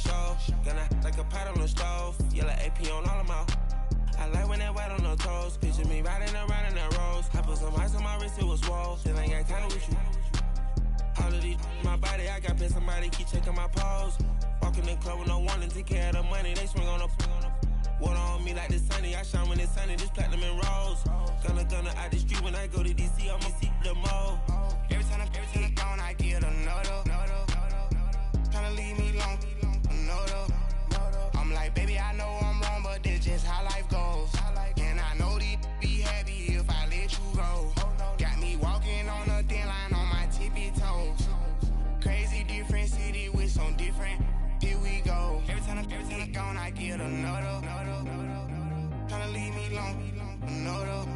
show. Gonna like a pot on the stove. Yellow AP on all of my. I like when that white on the toes. Picture me riding around in that rose. I put some ice on my wrist, it was swole. Still ain't got time with you. All of these my body, I got pissed. Somebody keep checking my pose. Walking in the club with no warning, take care of the money. They swing on the water on me like the sunny. I shine when it's sunny, this platinum and rose. Gonna out the street when I go to DC, I'ma see the mo. Every time I'm gone, I get another. Tryna leave me long, another. I'm like, baby, I know I'm wrong, but this just how life goes. And I know these be happy if I let you go. Got me walking on a thin line on my tippy toes. Crazy different city with some different. Here we go. Every time I'm gone, I get another. Tryna leave me long, another.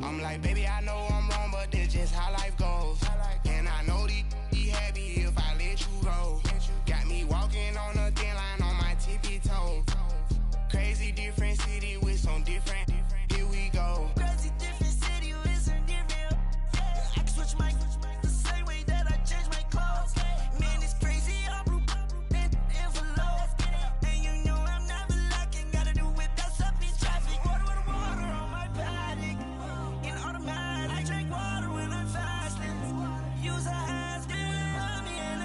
I'm like, baby, I know I'm wrong, but this just how life goes. And I know these be happy if I let you go. Got me walking on a thin line on my tippy toes. Crazy different city with some different. Here we go. Crazy different city with some different. I can switch my the same way that I change my clothes. Man, it's crazy. I'm blue envelope. And you know I'm never lacking. Gotta do it. That's up in traffic. Water on my paddock. In automatic. I drink water when I'm fasting. Use a ass on me and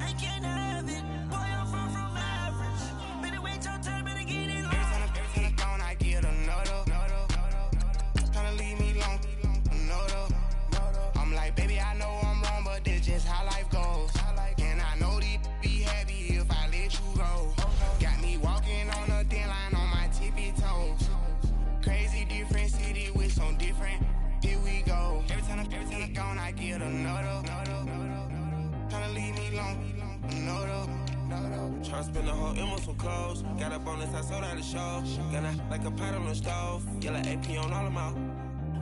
I can't have it. Boy, I'm far from average. Better wait your turn, better get in line. Every time I'm gone, I get another. Tryna leave me long, another. I'm like, baby, I know I'm wrong, but this just how life goes. And I know these be happy if I let you go. Got me walking on a thin line on my tippy toes. Crazy different city with some different. Here we go. Every time I'm gone, I get another. Tryna leave me long, another. Tryna spend the whole M on some clothes. Got up on this, I sold out the show. Gonna like a pot on the stove. Yellow AP on all of my.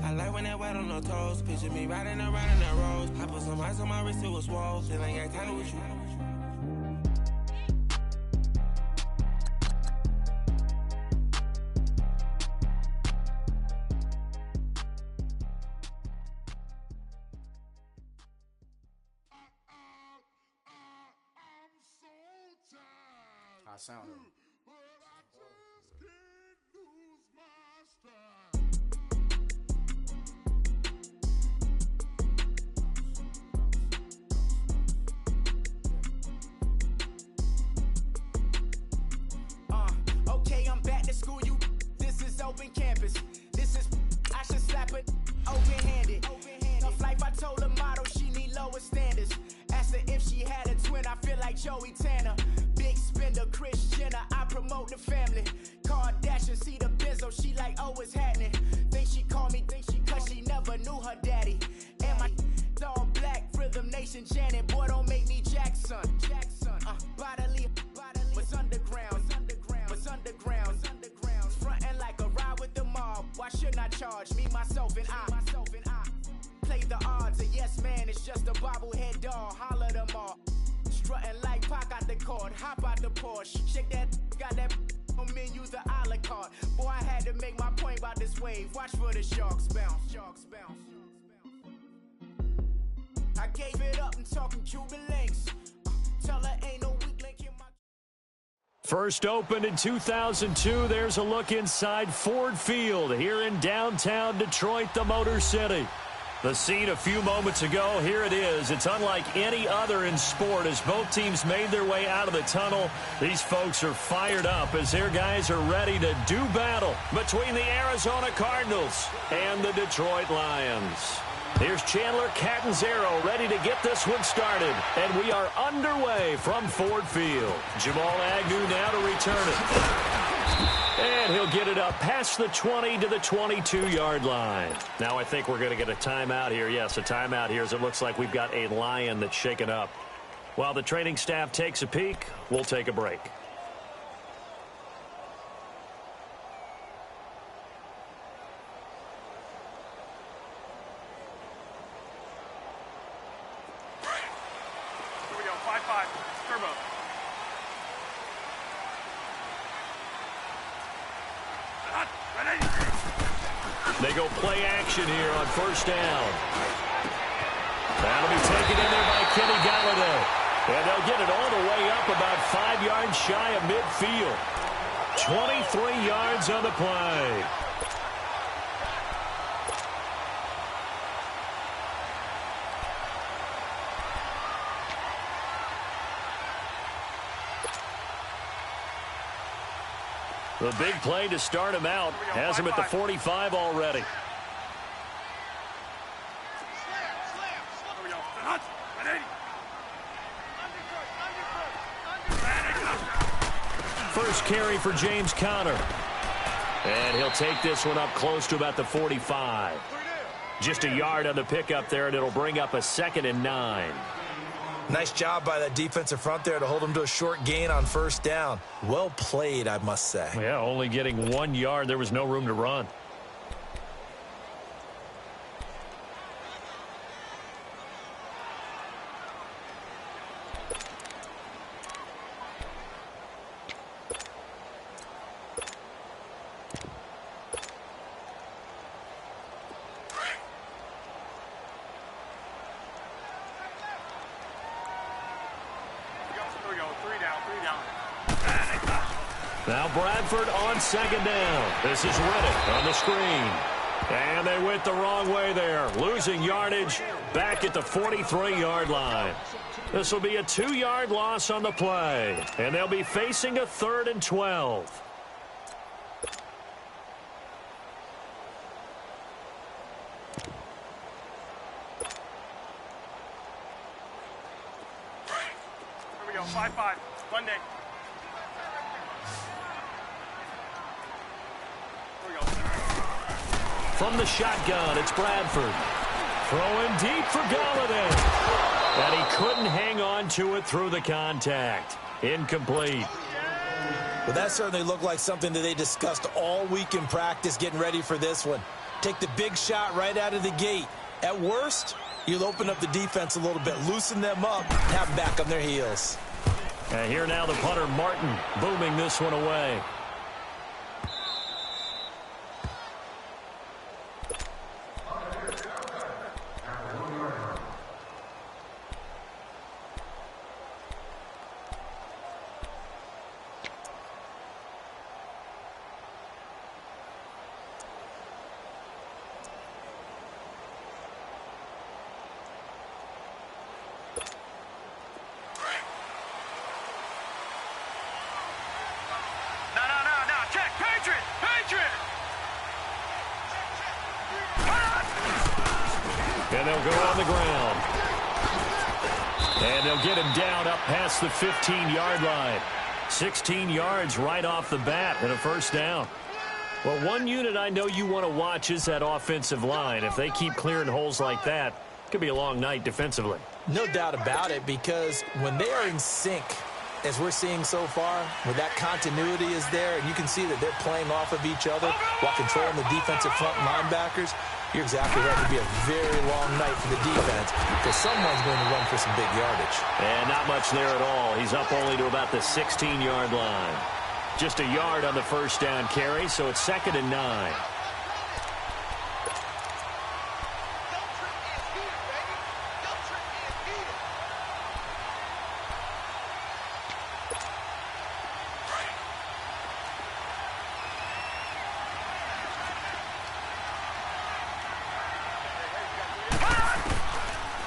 I like when that white on the toes. Picture me riding around in that rose. I put some ice on my wrist, it was swole. Still ain't got time with you. I sound it. Okay, I'm back to school, you. This is open campus. This is, I should slap it open-handed. Tough life, I told her motto, she need lower standards. Asked her if she had a twin, I feel like Joey Tanner. Big spender, Kris Jenner, I promote the family. Kardashian, see the Benzo, she like, oh, it's happening. Think she called me, cause she never knew her daddy. And my all black, Rhythm Nation, Janet, boy, don't make me Jackson. Bodily, what's underground? What's underground? Frontin' like a ride with the mob. Why shouldn't I charge me, myself, and I? Play the odds, a yes man, it's just a bobblehead doll. Holler them all. Strutting like Pac out the court, hop out the Porsche. Shake that, got that on menu, the a la carte. Boy, I had to make my point about this wave. Watch for the sharks bounce. I gave it up and talking Cuban links. Tell her ain't no weak link in my. First opened in 2002, there's a look inside Ford Field here in downtown Detroit, the Motor City. The scene a few moments ago, here it is. It's unlike any other in sport as both teams made their way out of the tunnel. These folks are fired up as their guys are ready to do battle between the Arizona Cardinals and the Detroit Lions. Here's Chandler Catanzaro ready to get this one started. And we are underway from Ford Field. Jamal Agnew now to return it. And he'll get it up past the 20 to the 22-yard line. Now I think we're going to get a timeout here. Yes, a timeout here as it looks like we've got a Lion that's shaken up. While the training staff takes a peek, we'll take a break. Here we go, 5-5, turbo. They go play action here on first down. That'll be taken in there by Kenny Golladay. And they'll get it all the way up about 5 yards shy of midfield. 23 yards on the play. The big play to start him out has him at the 45 already. First carry for James Conner. And he'll take this one up close to about the 45. Just a yard on the pickup there, and it'll bring up a 2nd and 9. Nice job by that defensive front there to hold him to a short gain on first down. Well played, I must say. Yeah, only getting 1 yard. There was no room to run. Now Bradford on 2nd down. This is Reddick on the screen. And they went the wrong way there. Losing yardage back at the 43-yard line. This will be a 2-yard loss on the play. And they'll be facing a 3rd and 12. Here we go, 5-5, Monday. From the shotgun, it's Bradford. Throwing deep for Golladay. And he couldn't hang on to it through the contact. Incomplete. Well, that certainly looked like something that they discussed all week in practice getting ready for this one. Take the big shot right out of the gate. At worst, you'll open up the defense a little bit, loosen them up, have them back on their heels. And here now the punter, Martin, booming this one away. And they'll go on the ground. And they'll get him down up past the 15-yard line. 16 yards right off the bat and a first down. Well, one unit I know you want to watch is that offensive line. If they keep clearing holes like that, it could be a long night defensively. No doubt about it, because when they are in sync, as we're seeing so far, where that continuity is there, and you can see that they're playing off of each other while controlling the defensive front linebackers, you're exactly right. It'll be a very long night for the defense because someone's going to run for some big yardage. And not much there at all. He's up only to about the 16-yard line. Just a yard on the first down carry, so it's 2nd and 9.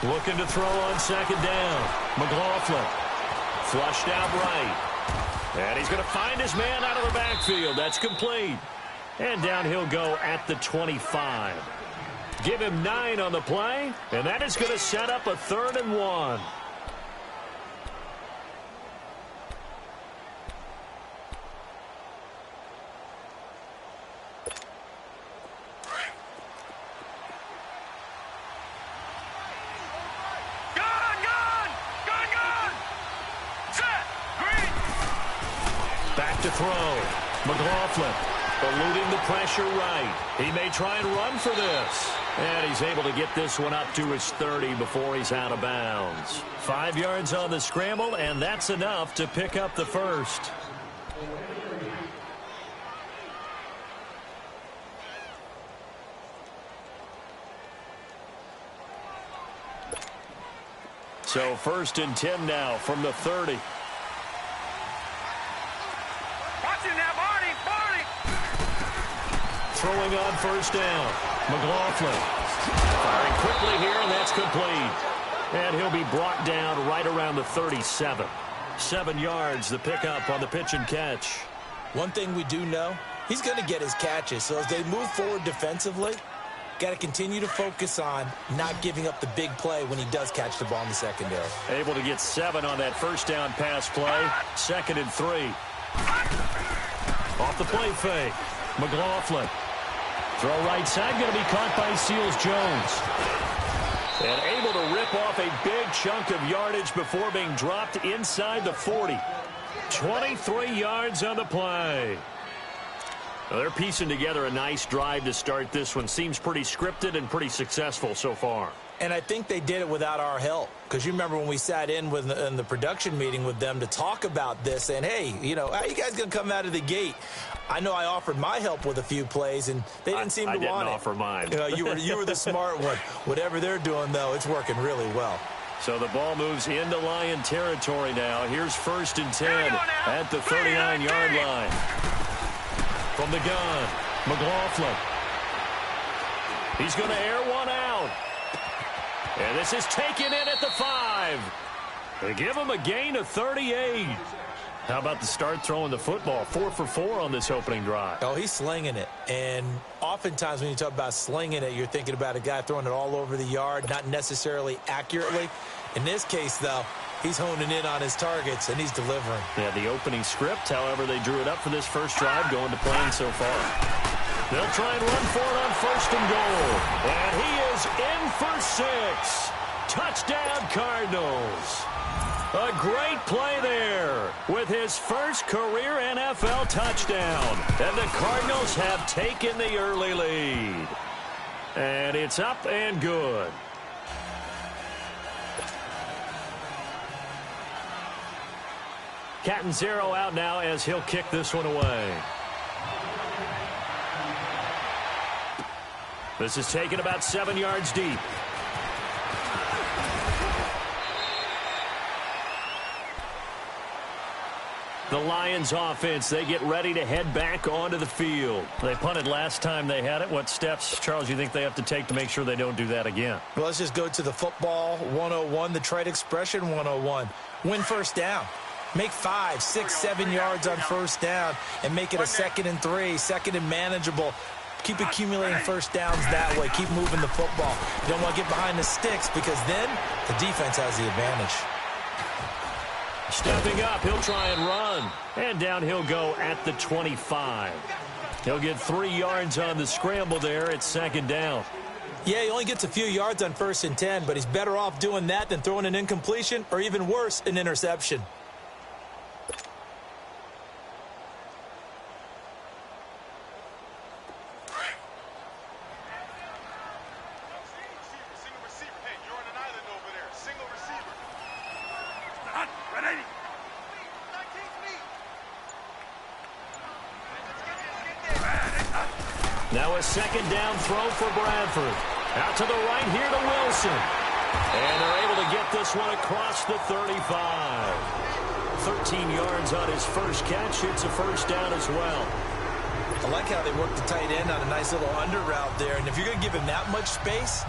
Looking to throw on 2nd down. McLaughlin flushed out right. And he's going to find his man out of the backfield. That's complete. And down he'll go at the 25. Give him 9 on the play, and that is going to set up a 3rd and 1. To throw. McLaughlin eluding the pressure right. He may try and run for this. And he's able to get this one up to his 30 before he's out of bounds. 5 yards on the scramble, and that's enough to pick up the first. So 1st and 10 now from the 30. Watch it now, Barney. Throwing on 1st down. McLaughlin firing quickly here, and that's complete. And he'll be brought down right around the 37. 7 yards, the pickup on the pitch and catch. One thing we do know, he's going to get his catches. So as they move forward defensively, got to continue to focus on not giving up the big play when he does catch the ball in the secondary. Able to get 7 on that 1st down pass play. 2nd and 3. Off the play fake. McLaughlin. Throw right side, going to be caught by Seals-Jones. And able to rip off a big chunk of yardage before being dropped inside the 40. 23 yards on the play. Well, they're piecing together a nice drive to start this one. Seems pretty scripted and pretty successful so far. And I think they did it without our help. Because you remember when we sat in the production meeting with them to talk about this, saying, hey, how you guys going to come out of the gate? I know I offered my help with a few plays, and they didn't seem to want it. I didn't offer mine. You were the smart one. Whatever they're doing, though, it's working really well. So the ball moves into Lion territory now. Here's 1st and 10 at the 39-yard line. From the gun, McLaughlin. He's going to air one out. And this is taken in at the 5. They give him a gain of 38. How about the start throwing the football? 4 for 4 on this opening drive. Oh, he's slinging it. And oftentimes when you talk about slinging it, you're thinking about a guy throwing it all over the yard, not necessarily accurately. In this case, though, he's honing in on his targets, and he's delivering. Yeah, the opening script, however, they drew it up for this first drive, going to plan so far. They'll try and run for it on 1st and goal. And he is in for 6. Touchdown, Cardinals. A great play there with his first career NFL touchdown. And the Cardinals have taken the early lead. And it's up and good. Catanzaro out now as he'll kick this one away. This is taken about 7 yards deep. The Lions offense, they get ready to head back onto the field. They punted last time they had it. What steps, Charles, you think they have to take to make sure they don't do that again? Well, let's just go to the football 101, the trade expression 101. Win 1st down. Make 5, 6, 7 yards on 1st down and make it a 2nd and 3, 2nd and manageable. Keep accumulating 1st downs that way. Keep moving the football. You don't want to get behind the sticks because then the defense has the advantage. Stepping up, he'll try and run. And down he'll go at the 25. He'll get 3 yards on the scramble there. It's 2nd down. Yeah, he only gets a few yards on 1st and 10, but he's better off doing that than throwing an incompletion or even worse, an interception. Now a 2nd down throw for Bradford. Out to the right here to Wilson. And they're able to get this one across the 35. 13 yards on his first catch. It's a 1st down as well. I like how they work the tight end on a nice little under route there. And if you're going to give him that much space,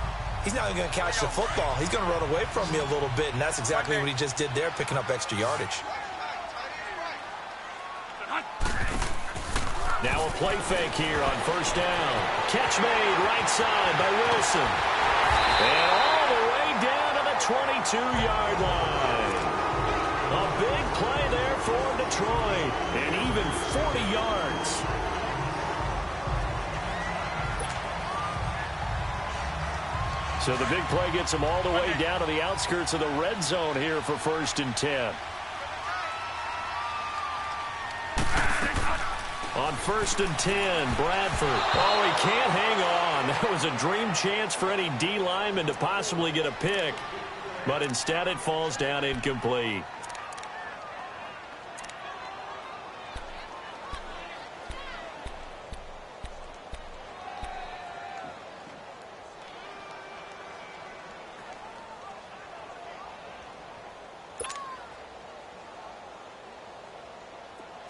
he's not going to catch the football. He's going to run away from me a little bit, and that's exactly what he just did there, picking up extra yardage. Now a play fake here on 1st down. Catch made right side by Wilson. And all the way down to the 22-yard line. A big play there for Detroit. And even 40 yards. So the big play gets them all the way down to the outskirts of the red zone here for 1st and 10. On 1st and 10, Bradford. Oh, he can't hang on. That was a dream chance for any D lineman to possibly get a pick. But instead it falls down incomplete.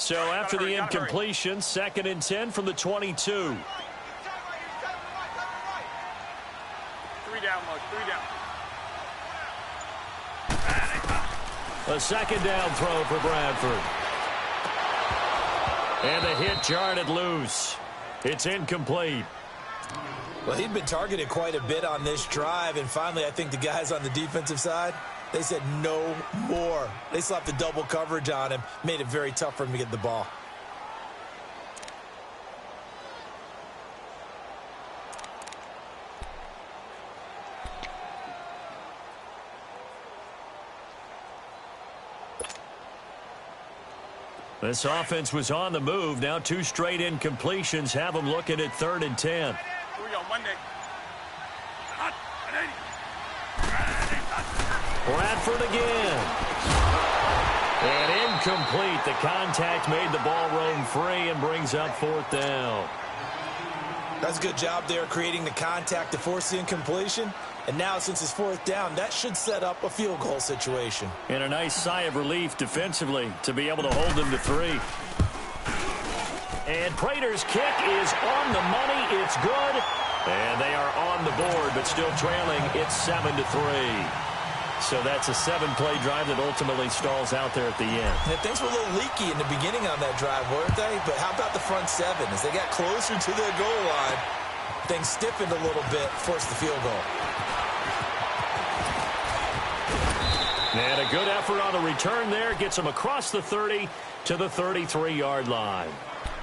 So after the incompletion, 2nd and 10 from the 22. 3 down, Mug. 3 down. A 2nd down throw for Bradford. And the hit jarred it loose. It's incomplete. Well, he'd been targeted quite a bit on this drive, and finally I think the guys on the defensive side, they said no more. They slapped the double coverage on him, made it very tough for him to get the ball. This offense was on the move. Now 2 straight incompletions have them looking at 3rd and 10. Here we go, Monday. Bradford again. And incomplete. The contact made the ball roam free and brings up 4th down. That's a good job there creating the contact to force the incompletion. And now since it's 4th down, that should set up a field goal situation. And a nice sigh of relief defensively to be able to hold them to 3. And Prater's kick is on the money. It's good. And they are on the board, but still trailing. It's 7-3. So that's a 7-play drive that ultimately stalls out there at the end. And things were a little leaky in the beginning on that drive, weren't they? But how about the front 7? As they got closer to their goal line, things stiffened a little bit, forced the field goal. And a good effort on the return there. Gets them across the 30 to the 33-yard line.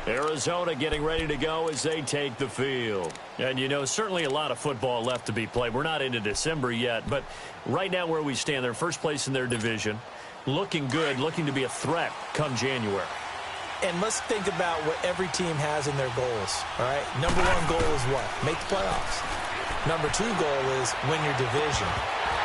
Arizona getting ready to go as they take the field. And, you know, certainly a lot of football left to be played. We're not into December yet, but right now where we stand, they're first place in their division. Looking good, looking to be a threat come January. And let's think about what every team has in their goals, all right? Number 1 goal is what? Make the playoffs. Number 2 goal is win your division.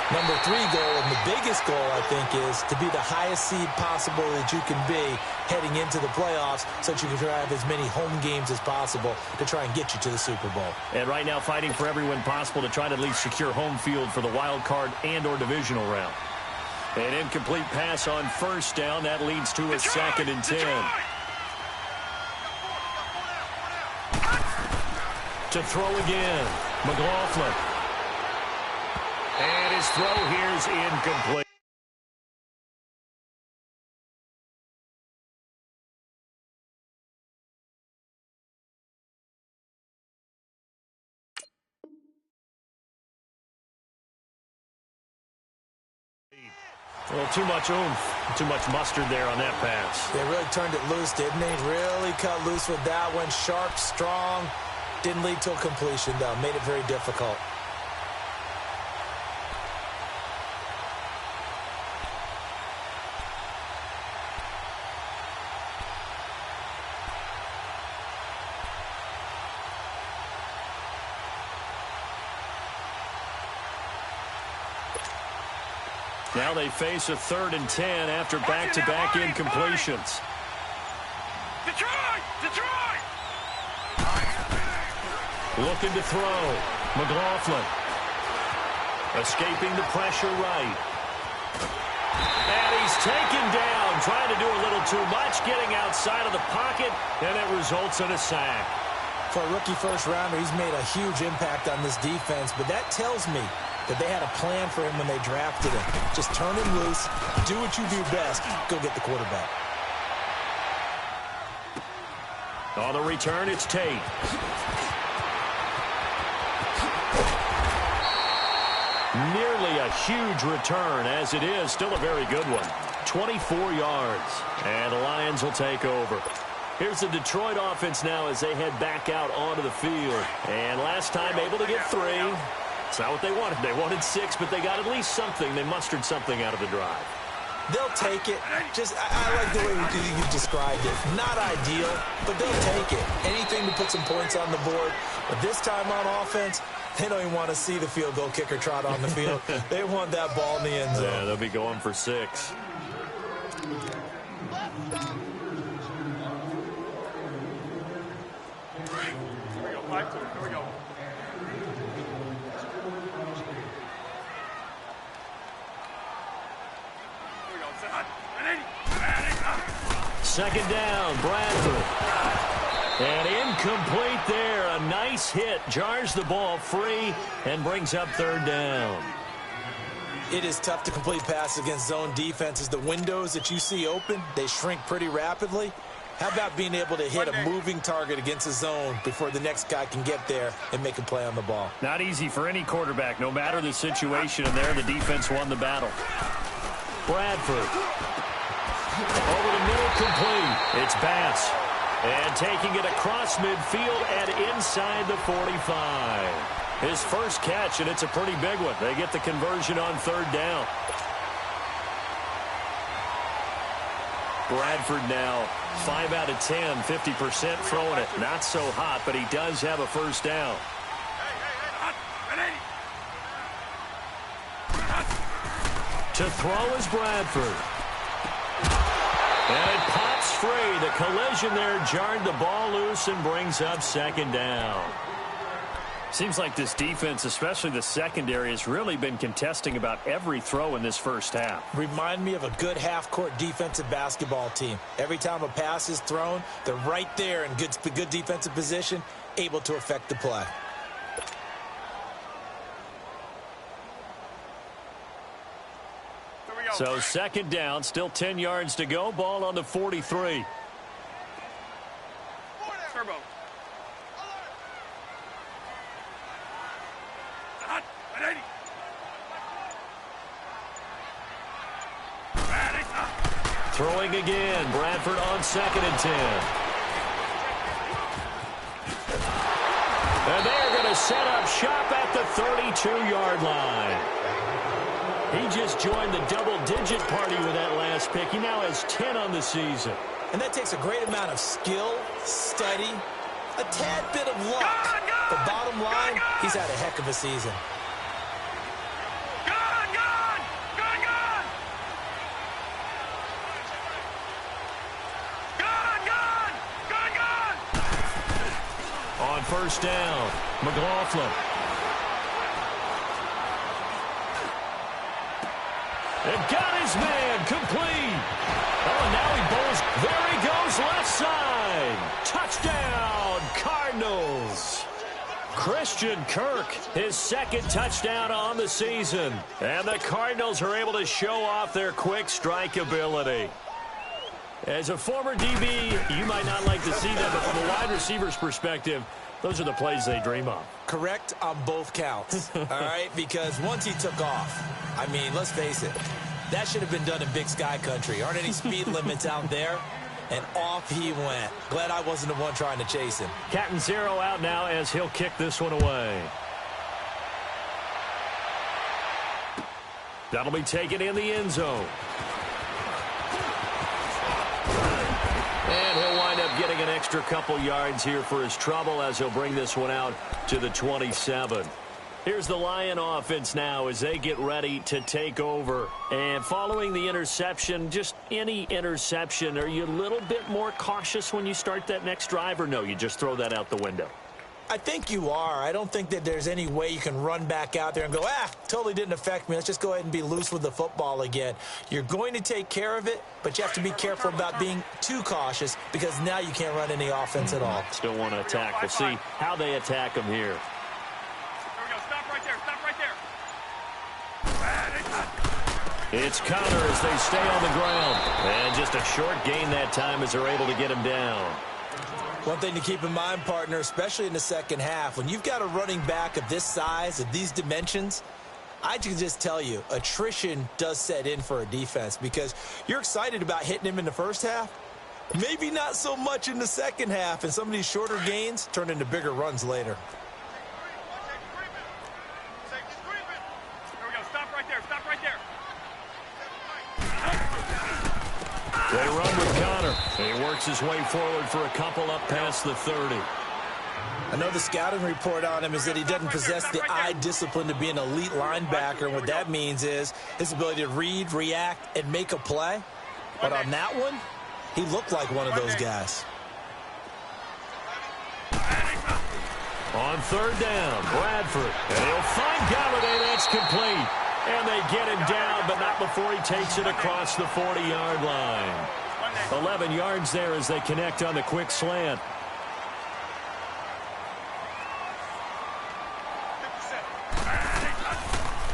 Number 3 goal, and the biggest goal, I think, is to be the highest seed possible that you can be heading into the playoffs so that you can have as many home games as possible to try and get you to the Super Bowl. And right now fighting for every win possible to try to at least secure home field for the wild card and or divisional round. An incomplete pass on 1st down. That leads to a 2nd and 10. To throw again, McLaughlin. And his throw here is incomplete. A little too much oomph, too much mustard there on that pass. They really turned it loose, didn't they? Really cut loose with that one. Sharp, strong. Didn't lead to a completion, though. Made it very difficult. Now they face a 3rd and 10 after back-to-back incompletions. Detroit! Detroit! Looking to throw. McLaughlin. Escaping the pressure right. And he's taken down. Trying to do a little too much. Getting outside of the pocket. And it results in a sack. For a rookie first-rounder, he's made a huge impact on this defense. But that tells me that they had a plan for him when they drafted him. Just turn him loose, do what you do best, go get the quarterback. On the return, it's Tate. Nearly a huge return, as it is still a very good one. 24 yards, and the Lions will take over. Here's the Detroit offense now as they head back out onto the field. And last time able to get 3. It's not what they wanted. They wanted 6, but they got at least something. They mustered something out of the drive. They'll take it. Just, I like the way you described it. Not ideal, but they'll take it. Anything to put some points on the board. But this time on offense, they don't even want to see the field goal kicker trot on the field. They want that ball in the end zone. Yeah, they'll be going for 6. Here we go, 5-2. Here we go. Second down, Bradford. And incomplete there. A nice hit. Jars the ball free and brings up third down. It is tough to complete passes against zone defenses. The windows that you see open, they shrink pretty rapidly. How about being able to hit a moving target against a zone before the next guy can get there and make a play on the ball? Not easy for any quarterback, no matter the situation. And there, the defense won the battle. Bradford. Over the middle, complete. It's Bass. And taking it across midfield and inside the 45. His first catch, and it's a pretty big one. They get the conversion on third down. Bradford now 5 out of 10, 50% throwing it. Not so hot, but he does have a first down. To throw is Bradford. And it pops free. The collision there jarred the ball loose and brings up second down. Seems like this defense, especially the secondary, has really been contesting about every throw in this first half. Remind me of a good half-court defensive basketball team. Every time a pass is thrown, they're right there in good defensive position, able to affect the play. So second down, still 10 yards to go. Ball on the 43. Turbo. Throwing again. Bradford on 2nd and 10. And they're going to set up shop at the 32-yard line. He just joined the double-digit party with that last pick. He now has 10 on the season. And that takes a great amount of skill, study, a tad bit of luck. But bottom line, he's had a heck of a season. On first down, McLaughlin. And got his man, complete. Oh, and now he bowls. There he goes, left side. Touchdown, Cardinals. Christian Kirk, his second touchdown on the season. And the Cardinals are able to show off their quick strike ability. As a former DB, you might not like to see that, but from a wide receiver's perspective, those are the plays they dream of. Correct on both counts, all right? Because once he took off, I mean, let's face it, that should have been done in Big Sky Country. Aren't any speed limits out there? And off he went. Glad I wasn't the one trying to chase him. Catanzaro out now as he'll kick this one away. That'll be taken in the end zone. And he'll wind up getting an extra couple yards here for his trouble as he'll bring this one out to the 27. Here's the Lion offense now as they get ready to take over. And following the interception, just any interception, are you a little bit more cautious when you start that next drive, or no, you just throw that out the window? I think you are. I don't think that there's any way you can run back out there and go, totally didn't affect me. Let's just go ahead and be loose with the football again. You're going to take care of it, but you have to be careful about being too cautious because now you can't run any offense at all. Still want to attack. We'll see how they attack him here. There we go. Stop right there. Stop right there. It's Connor as they stay on the ground. And just a short gain that time as they're able to get him down. One thing to keep in mind, partner, especially in the second half, when you've got a running back of this size, of these dimensions, I can just tell you, attrition does set in for a defense because you're excited about hitting him in the first half. Maybe not so much in the second half, and some of these shorter gains turn into bigger runs later. There we go. Stop right there. Stop right there. They run with Connor. He works his way forward for a couple up past the 30. I know the scouting report on him is that he doesn't possess the eye discipline to be an elite linebacker. And what that means is his ability to read, react, and make a play. But on that one, he looked like one of those guys. On third down, Bradford. And he'll find Galladay. That's complete. And they get him down, but not before he takes it across the 40-yard line. 11 yards there as they connect on the quick slant.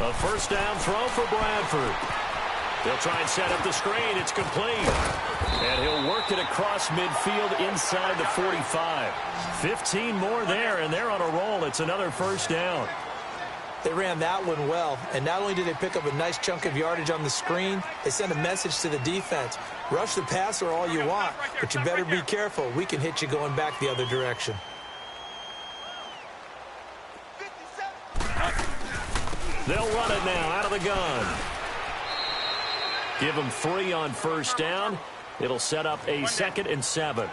A first down throw for Bradford. They'll try and set up the screen. It's complete. And he'll work it across midfield inside the 45. 15 more there, and they're on a roll. It's another first down. They ran that one well, and not only did they pick up a nice chunk of yardage on the screen, they sent a message to the defense. Rush the passer all you want, but you better be careful. We can hit you going back the other direction. They'll run it now out of the gun. Give them 3 on first down. It'll set up a 2nd and 7.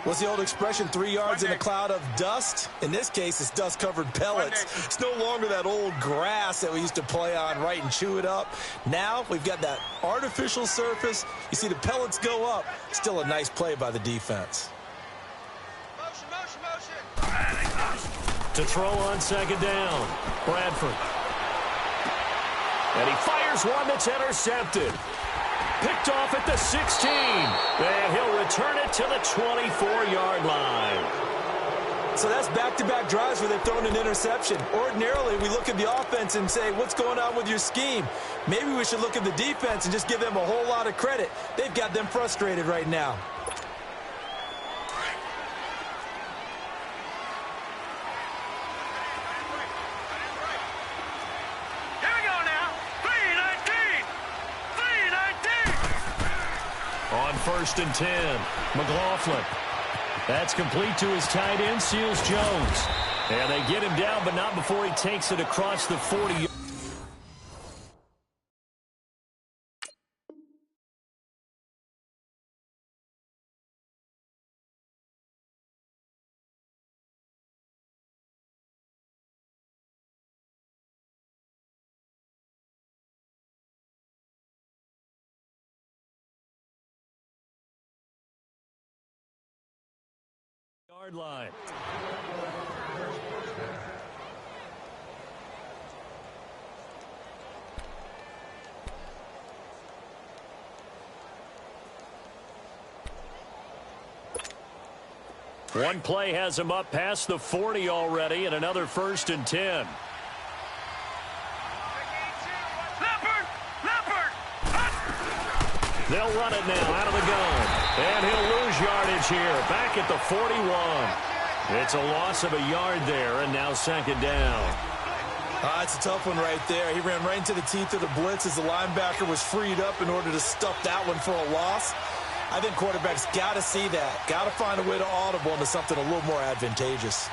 What's the old expression, 3 yards in a cloud of dust? In this case, it's dust-covered pellets. It's no longer that old grass that we used to play on, right, and chew it up. Now we've got that artificial surface. You see the pellets go up. Still a nice play by the defense. To throw on 2nd down, Bradford. And he fires one that's intercepted. Picked off at the 16. And he'll return it to the 24-yard line. So that's back-to-back drives where they've thrown an interception. Ordinarily, we look at the offense and say, what's going on with your scheme? Maybe we should look at the defense and just give them a whole lot of credit. They've got them frustrated right now. On 1st and 10, McLaughlin. That's complete to his tight end, Seals Jones. And they get him down, but not before he takes it across the 40. Yard line. One play has him up past the 40 already, and another 1st and 10. They'll run it now out of the gun. And he'll lose yardage here. Back at the 41. It's a loss of a yard there, and now 2nd down. It's a tough one right there. He ran right into the teeth of the blitz as the linebacker was freed up in order to stuff that one for a loss. I think quarterbacks got to see that. Got to find a way to audible into something a little more advantageous.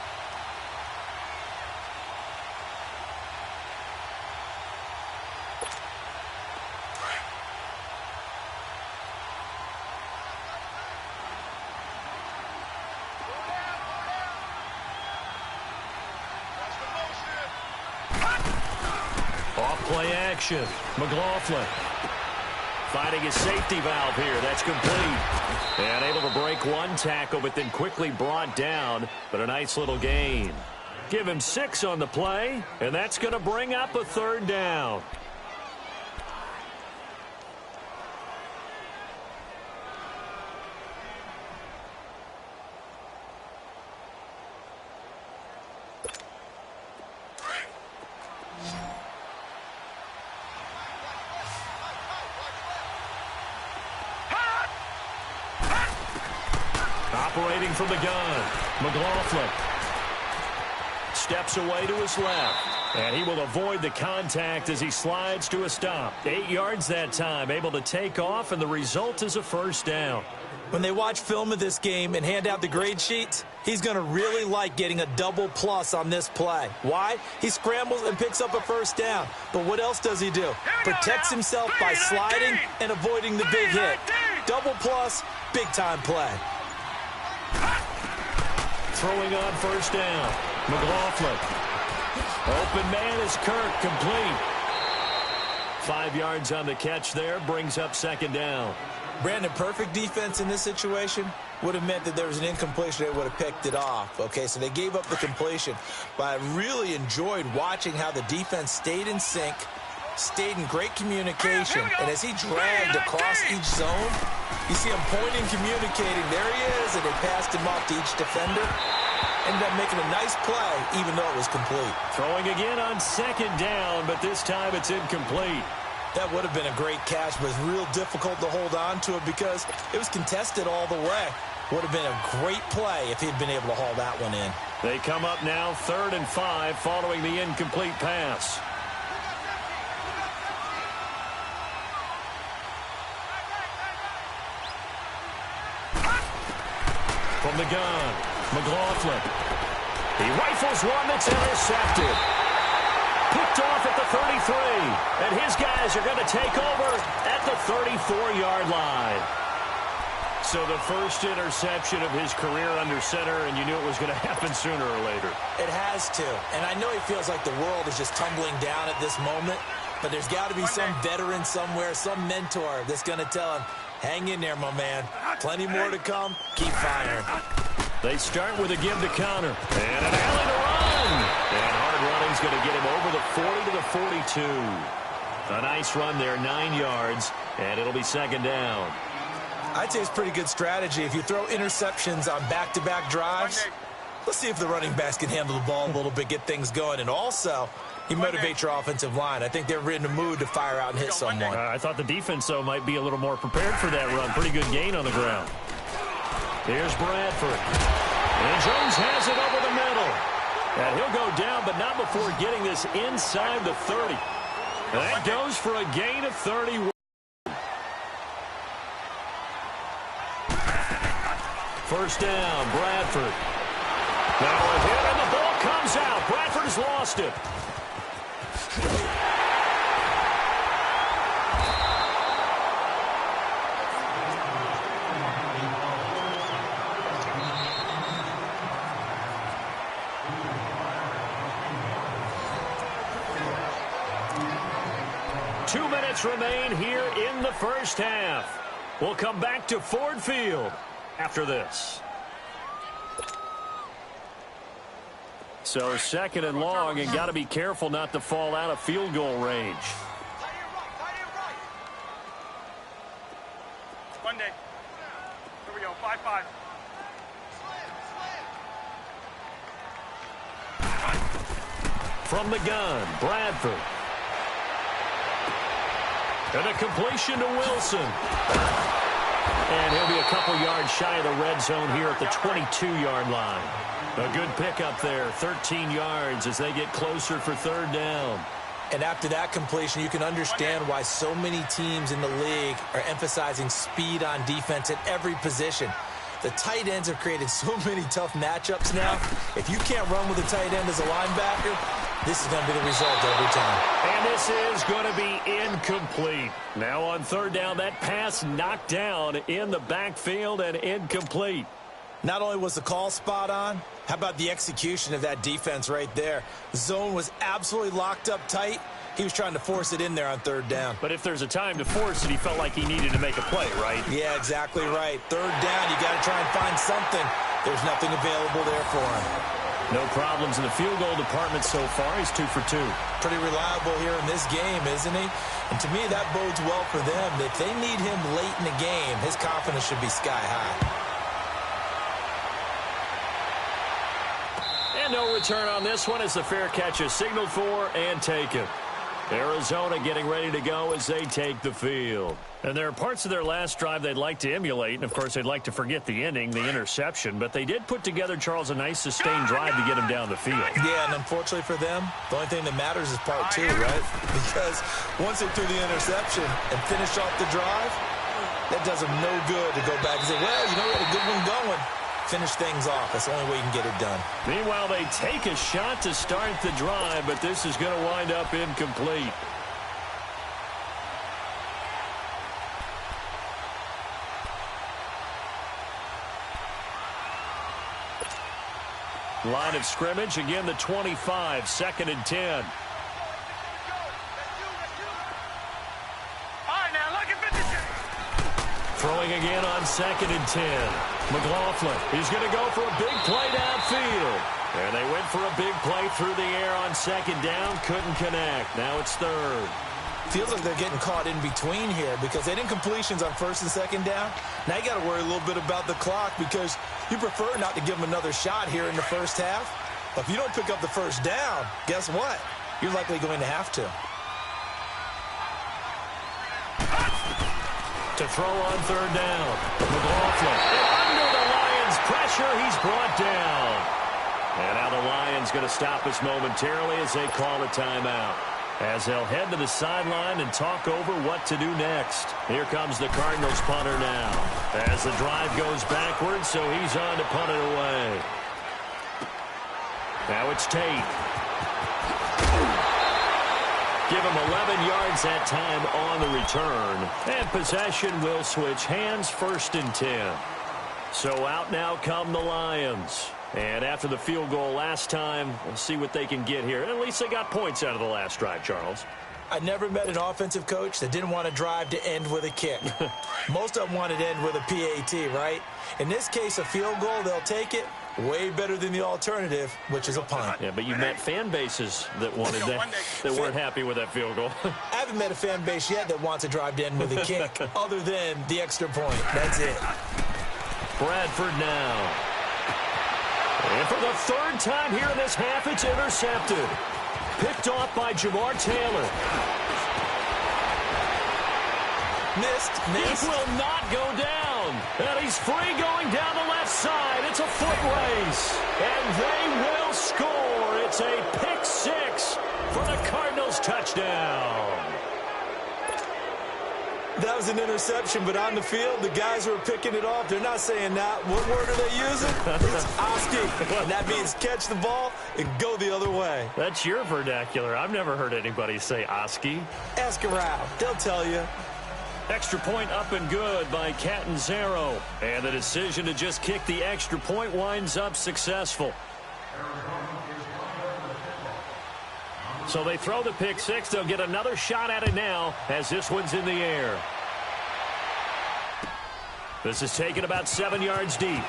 Play action. McLaughlin finding his safety valve here. That's complete. And able to break one tackle, but then quickly brought down. But a nice little gain. Give him 6 on the play, and that's going to bring up a 3rd down. Operating from the gun, McLaughlin steps away to his left, and he will avoid the contact as he slides to a stop. 8 yards that time, able to take off, and the result is a 1st down. When they watch film of this game and hand out the grade sheets, he's going to really like getting a double plus on this play. Why? He scrambles and picks up a 1st down. But what else does he do? Protects himself by sliding and avoiding the big hit. Double plus, big-time play. Throwing on 1st down, McLaughlin. Open man is Kirk, complete. 5 yards on the catch there, brings up 2nd down. Brandon, perfect defense in this situation would have meant that there was an incompletion. They would have picked it off. Okay, so they gave up the completion. But I really enjoyed watching how the defense stayed in sync, stayed in great communication, and as he dragged across each zone, You see him pointing, communicating. There he is, and they passed him off to each defender. Ended up making a nice play, even though it was complete. Throwing again on second down, but this time it's incomplete. That would have been a great catch, but it's real difficult to hold on to it because it was contested all the way. Would have been a great play if he'd been able to haul that one in. They come up now 3rd and 5 following the incomplete pass. From the gun, McLaughlin. He rifles one that's intercepted. Picked off at the 33. And his guys are going to take over at the 34-yard line. So the first interception of his career under center, and you knew it was going to happen sooner or later. It has to. And I know he feels like the world is just tumbling down at this moment, but there's got to be some veteran somewhere, some mentor that's going to tell him, hang in there, my man. Plenty more to come. Keep firing. They start with a give to counter. And an alley to run. And hard running's going to get him over the 40 to the 42. A nice run there, 9 yards, and it'll be second down. I'd say it's pretty good strategy. If you throw interceptions on back-to-back drives, let's see if the running backs can handle the ball a little bit, get things going. And also, he motivates your offensive line. I think they're in the mood to fire out and hit someone. I thought the defense, though, might be a little more prepared for that run. Pretty good gain on the ground. Here's Bradford. And Jones has it over the middle. And he'll go down, but not before getting this inside the 30. And that goes for a gain of 31. First down, Bradford. Now a hit, and the ball comes out. Bradford has lost it. Two minutes remain here in the first half. We'll come back to Ford Field after this. So second and long, and got to be careful not to fall out of field goal range. Monday. Here we go. 5-5. From the gun, Bradford. And a completion to Wilson. And he'll be a couple yards shy of the red zone here at the 22-yard line. A good pickup there, 13 yards as they get closer for third down. And after that completion, you can understand why so many teams in the league are emphasizing speed on defense at every position. The tight ends have created so many tough matchups now. If you can't run with a tight end as a linebacker, this is going to be the result every time. And this is going to be incomplete. Now on third down, that pass knocked down in the backfield and incomplete. Not only was the call spot on, how about the execution of that defense right there? The zone was absolutely locked up tight. He was trying to force it in there on third down. But if there's a time to force it, he felt like he needed to make a play, right? Yeah, exactly right. Third down, you got to try and find something. There's nothing available there for him. No problems in the field goal department so far. He's 2 for 2. Pretty reliable here in this game, isn't he? And to me, that bodes well for them. If they need him late in the game, his confidence should be sky high. And no return on this one as the fair catch is signaled for and taken. Arizona getting ready to go as they take the field. And there are parts of their last drive they'd like to emulate. And, of course, they'd like to forget the ending, the interception. But they did put together, Charles, a nice sustained drive to get him down the field. Yeah, and unfortunately for them, the only thing that matters is part two, right? Because once they threw the interception and finished off the drive, that does them no good to go back and say, well, you know, we had a good one going. Finish things off. That's the only way you can get it done. Meanwhile, they take a shot to start the drive, but this is going to wind up incomplete. Line of scrimmage, again the 25, 2nd and 10. Throwing again on 2nd and 10. McLaughlin, he's going to go for a big play downfield. And they went for a big play through the air on 2nd down, couldn't connect. Now it's 3rd. Feels like they're getting caught in between here because they didn't completions on first and second down. Now you got to worry a little bit about the clock because you prefer not to give them another shot here in the first half. But if you don't pick up the first down, guess what? You're likely going to have to. To throw on third down. McLaughlin. And under the Lions' pressure, he's brought down. And now the Lions going to stop us momentarily as they call a timeout. As they'll head to the sideline and talk over what to do next. Here comes the Cardinals punter now. As the drive goes backwards, so he's on to punt it away. Now it's Tate. Give him 11 yards that time on the return. And possession will switch hands, 1st and 10. So out now come the Lions. And after the field goal last time, we'll see what they can get here. At least they got points out of the last drive, Charles. I never met an offensive coach that didn't want to drive to end with a kick. Most of them wanted to end with a PAT, right? In this case, a field goal, they'll take it. Way better than the alternative, which is a punt. Yeah, but you met fan bases that wanted that weren't happy with that field goal. I haven't met a fan base yet that wants to drive to end with a kick other than the extra point. That's it. Bradford now. And for the 3rd time here in this half, it's intercepted. Picked off by Jamar Taylor. Missed. It will not go down. And he's free going down the left side. It's a foot race. And they will score. It's a pick 6 for the Cardinals touchdown. That was an interception, but on the field, the guys who are picking it off, they're not saying that. What word are they using? It's Oski. And that means catch the ball and go the other way. That's your vernacular. I've never heard anybody say Oski. Ask around. They'll tell you. Extra point up and good by Catanzaro. And the decision to just kick the extra point winds up successful. So they throw the pick 6. They'll get another shot at it now as this one's in the air. This is taken about 7 yards deep.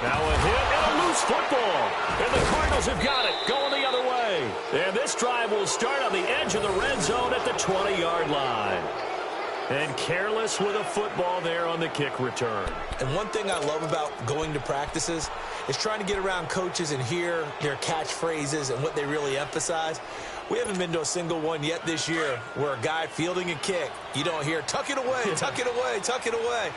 Now a hit and a loose football. And the Cardinals have got it going the other way. And this drive will start on the edge of the red zone at the 20-yard line. And careless with a football there on the kick return. And one thing I love about going to practices is trying to get around coaches and hear their catchphrases and what they really emphasize. We haven't been to a single one yet this year where a guy fielding a kick, you don't hear, tuck it away, tuck it away, tuck it away.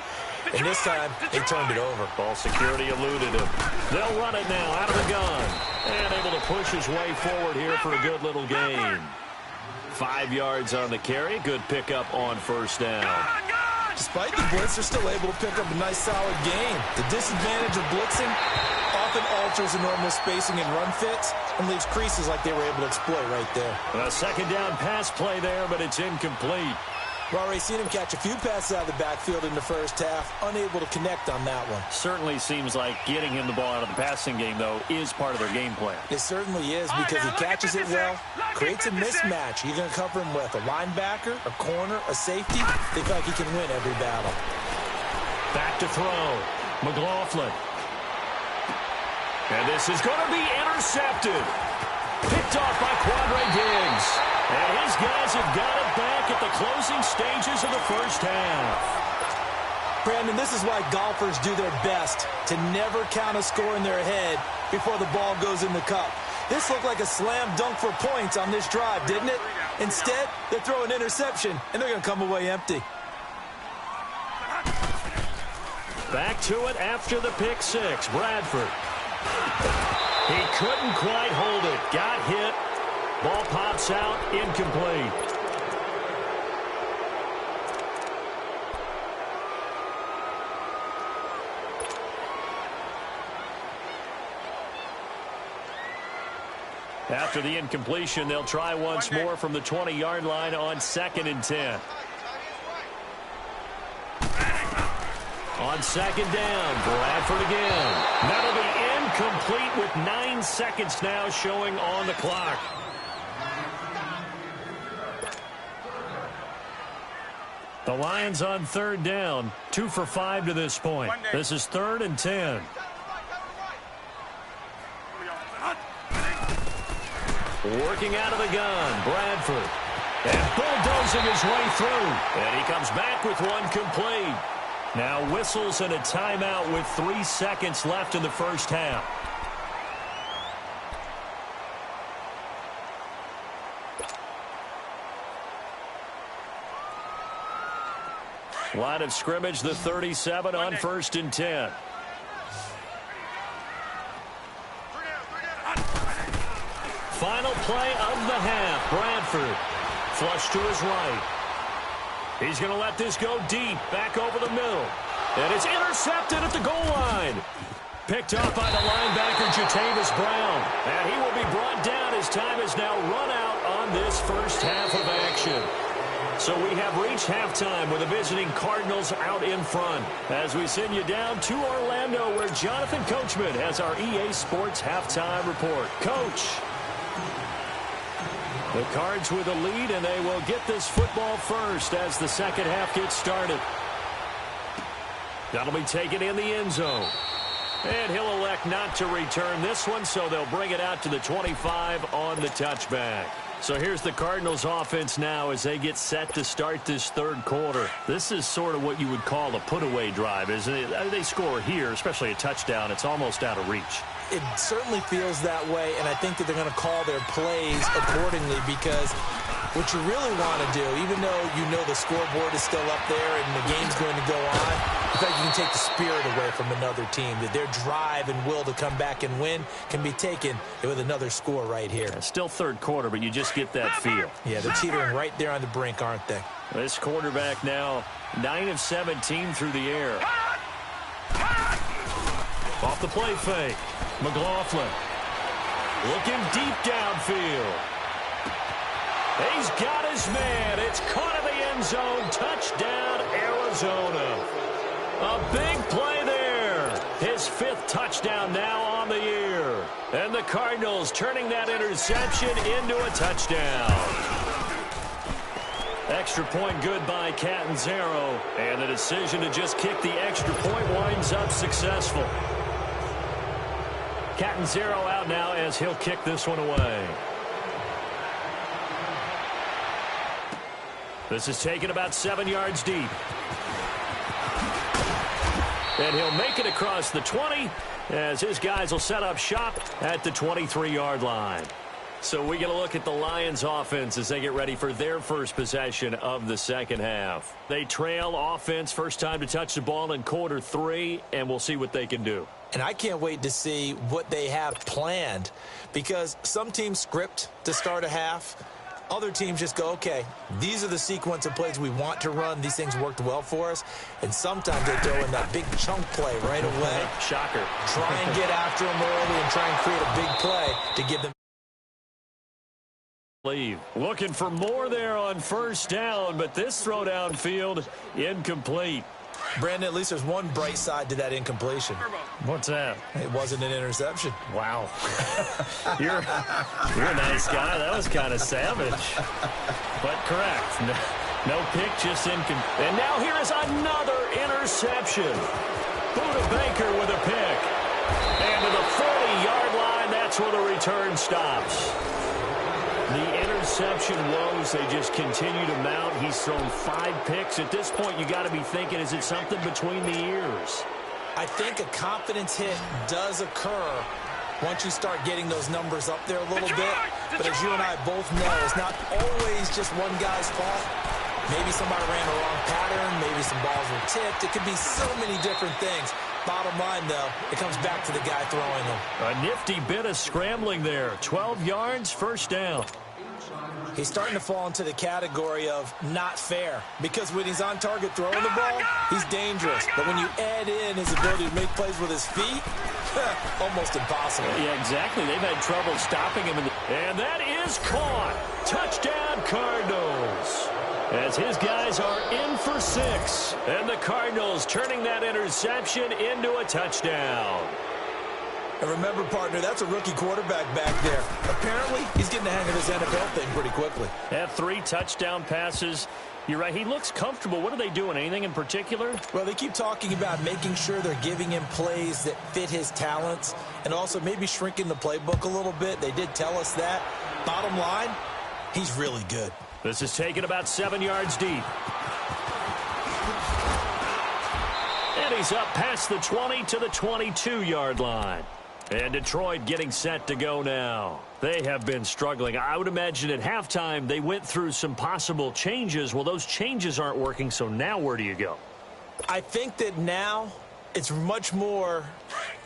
And this time, they turned it over. Ball security eluded him. They'll run it now out of the gun. And able to push his way forward here for a good little gain. 5 yards on the carry. Good pickup on 1st down. Despite the blitz, they're still able to pick up a nice, solid gain. The disadvantage of blitzing often alters the normal spacing and run fits and leaves creases like they were able to exploit right there. A 2nd down pass play there, but it's incomplete. We've already seen him catch a few passes out of the backfield in the first half, unable to connect on that one. Certainly seems like getting him the ball out of the passing game, though, is part of their game plan. It certainly is because he catches it well, creates a mismatch. You're going to cover him with a linebacker, a corner, a safety. They feel like he can win every battle. Back to throw. McLaughlin. And this is going to be intercepted. Picked off by Quandre Diggs. And his guys have got it back at the closing stages of the first half. Brandon, this is why golfers do their best to never count a score in their head before the ball goes in the cup. This looked like a slam dunk for points on this drive, didn't it? Instead, they throw an interception, and they're going to come away empty. Back to it after the pick 6. Bradford. He couldn't quite hold it. Got hit. Ball pops out, incomplete. After the incompletion, they'll try once more from the 20-yard line on 2nd and 10. On 2nd down, Bradford again. That'll be incomplete with 9 seconds now showing on the clock. The Lions on 3rd down, 2 for 5 to this point. This is 3rd and 10. Working out of the gun, Bradford. And bulldozing his way through. And he comes back with one complete. Now whistles and a timeout with 3 seconds left in the first half. Line of scrimmage, the 37 on 1st and 10. Final play of the half. Bradford flush to his right. He's going to let this go deep, back over the middle. And it's intercepted at the goal line. Picked up by the linebacker, Jatavis Brown. And he will be brought down as time has now run out on this first half of action. So we have reached halftime with the visiting Cardinals out in front. As we send you down to Orlando, where Jonathan Coachman has our EA Sports halftime report. Coach. The Cards with a lead, and they will get this football first as the second half gets started. That'll be taken in the end zone. And he'll elect not to return this one, so they'll bring it out to the 25 on the touchback. So here's the Cardinals offense now as they get set to start this third quarter. This is sort of what you would call a put-away drive, isn't it? They score here, especially a touchdown. It's almost out of reach. It certainly feels that way, and I think that they're going to call their plays accordingly, because what you really want to do, even though you know the scoreboard is still up there and the game's going to go on, in fact, you can take the spirit away from another team, that their drive and will to come back and win can be taken with another score right here. It's still third quarter, but you just get that feel. Yeah, they're teetering right there on the brink, aren't they? This quarterback now 9 of 17 through the air. Off the play fake. McLaughlin looking deep downfield. He's got his man. It's caught in the end zone. Touchdown, Arizona. A big play there. His 5th touchdown now on the year. And the Cardinals turning that interception into a touchdown. Extra point good by Catanzaro. And the decision to just kick the extra point winds up successful. Catanzaro out now as he'll kick this one away. This is taken about 7 yards deep. And he'll make it across the 20 as his guys will set up shop at the 23-yard line. So we get a look at the Lions offense as they get ready for their first possession of the second half. They trail offense, first time to touch the ball in quarter 3, and we'll see what they can do. And I can't wait to see what they have planned, because some teams script to start a half. Other teams just go, okay, these are the sequence of plays we want to run. These things worked well for us. And sometimes they throw in that big chunk play right away. Shocker. Try and get after them early and try and create a big play to give them. Looking for more there on first down, but this throw downfield incomplete. Brandon, at least there's one bright side to that incompletion. What's that? It wasn't an interception. Wow. You're a nice guy. That was kind of savage. But correct. No pick, just incomplete. And now here is another interception. Buda Baker with a pick. And to the 40-yard line, that's where the return stops. The interception woes, they just continue to mount. He's thrown 5 picks. At this point, you got to be thinking, is it something between the ears? I think a confidence hit does occur once you start getting those numbers up there a little bit. But as you and I both know, it's not always just one guy's fault. Maybe somebody ran the wrong pattern. Maybe some balls were tipped. It could be so many different things. Bottom line, though, it comes back to the guy throwing them. A nifty bit of scrambling there. 12 yards, first down. He's starting to fall into the category of not fair, because when he's on target throwing the ball, he's dangerous. But when you add in his ability to make plays with his feet, almost impossible. Yeah, exactly. They've had trouble stopping him. And that is caught. Touchdown, Cardinals. As his guys are in for 6. And the Cardinals turning that interception into a touchdown. And remember, partner, that's a rookie quarterback back there. Apparently, he's getting the hang of his NFL thing pretty quickly. Had 3 touchdown passes You're right. He looks comfortable. What are they doing? Anything in particular? Well, they keep talking about making sure they're giving him plays that fit his talents and also maybe shrinking the playbook a little bit. They did tell us that. Bottom line, he's really good. This is taken about 7 yards deep. And he's up past the 20 to the 22-yard line. And Detroit getting set to go now. They have been struggling. I would imagine at halftime they went through some possible changes. Well, those changes aren't working, so now where do you go? I think that now it's much more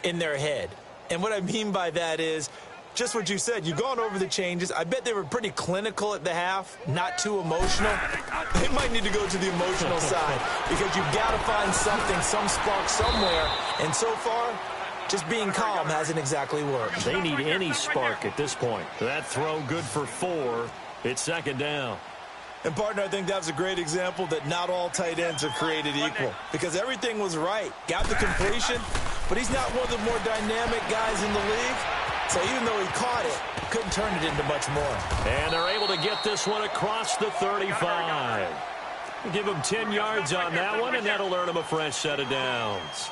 in their head. And what I mean by that is just what you said. You've gone over the changes. I bet they were pretty clinical at the half, not too emotional. They might need to go to the emotional side because you've got to find something, some spark somewhere. And so far, just being calm hasn't exactly worked. They need any spark at this point. That throw good for 4. It's second down. And, partner, I think that was a great example that not all tight ends are created equal because everything was right. Got the completion, but he's not one of the more dynamic guys in the league. So even though he caught it, couldn't turn it into much more. And they're able to get this one across the 35. Give him 10 yards on that one, and that'll earn him a fresh set of downs.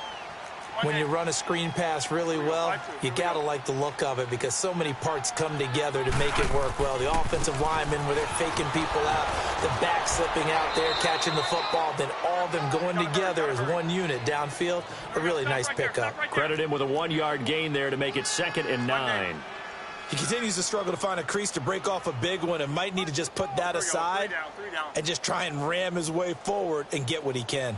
When you run a screen pass really well, you got to like the look of it because so many parts come together to make it work well. The offensive linemen where they're faking people out, the back slipping out there, catching the football, then all of them going together as one unit downfield. A really nice pickup. Credit him with a 1-yard gain there to make it 2nd and 9. He continues to struggle to find a crease to break off a big one and might need to just put that aside and just try and ram his way forward and get what he can.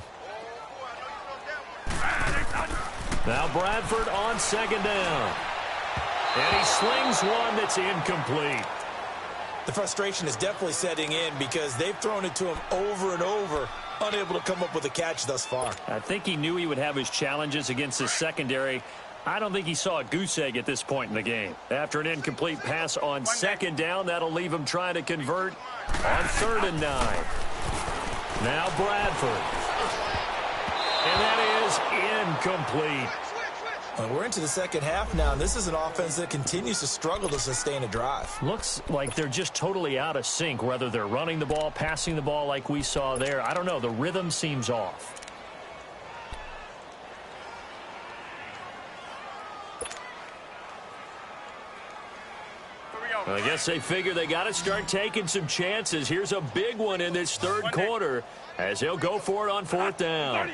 Now Bradford on 2nd down. And he slings one that's incomplete. The frustration is definitely setting in because they've thrown it to him over and over, unable to come up with a catch thus far. I think he knew he would have his challenges against his secondary. I don't think he saw a goose egg at this point in the game. After an incomplete pass on 2nd down, that'll leave him trying to convert on 3rd and 9. Now Bradford. And that is incomplete. Well, we're into the second half now, and this is an offense that continues to struggle to sustain a drive. Looks like they're just totally out of sync, whether they're running the ball, passing the ball like we saw there. I don't know. The rhythm seems off. I guess they figure they got to start taking some chances. Here's a big one in this 3rd quarter as he'll go for it on 4th down.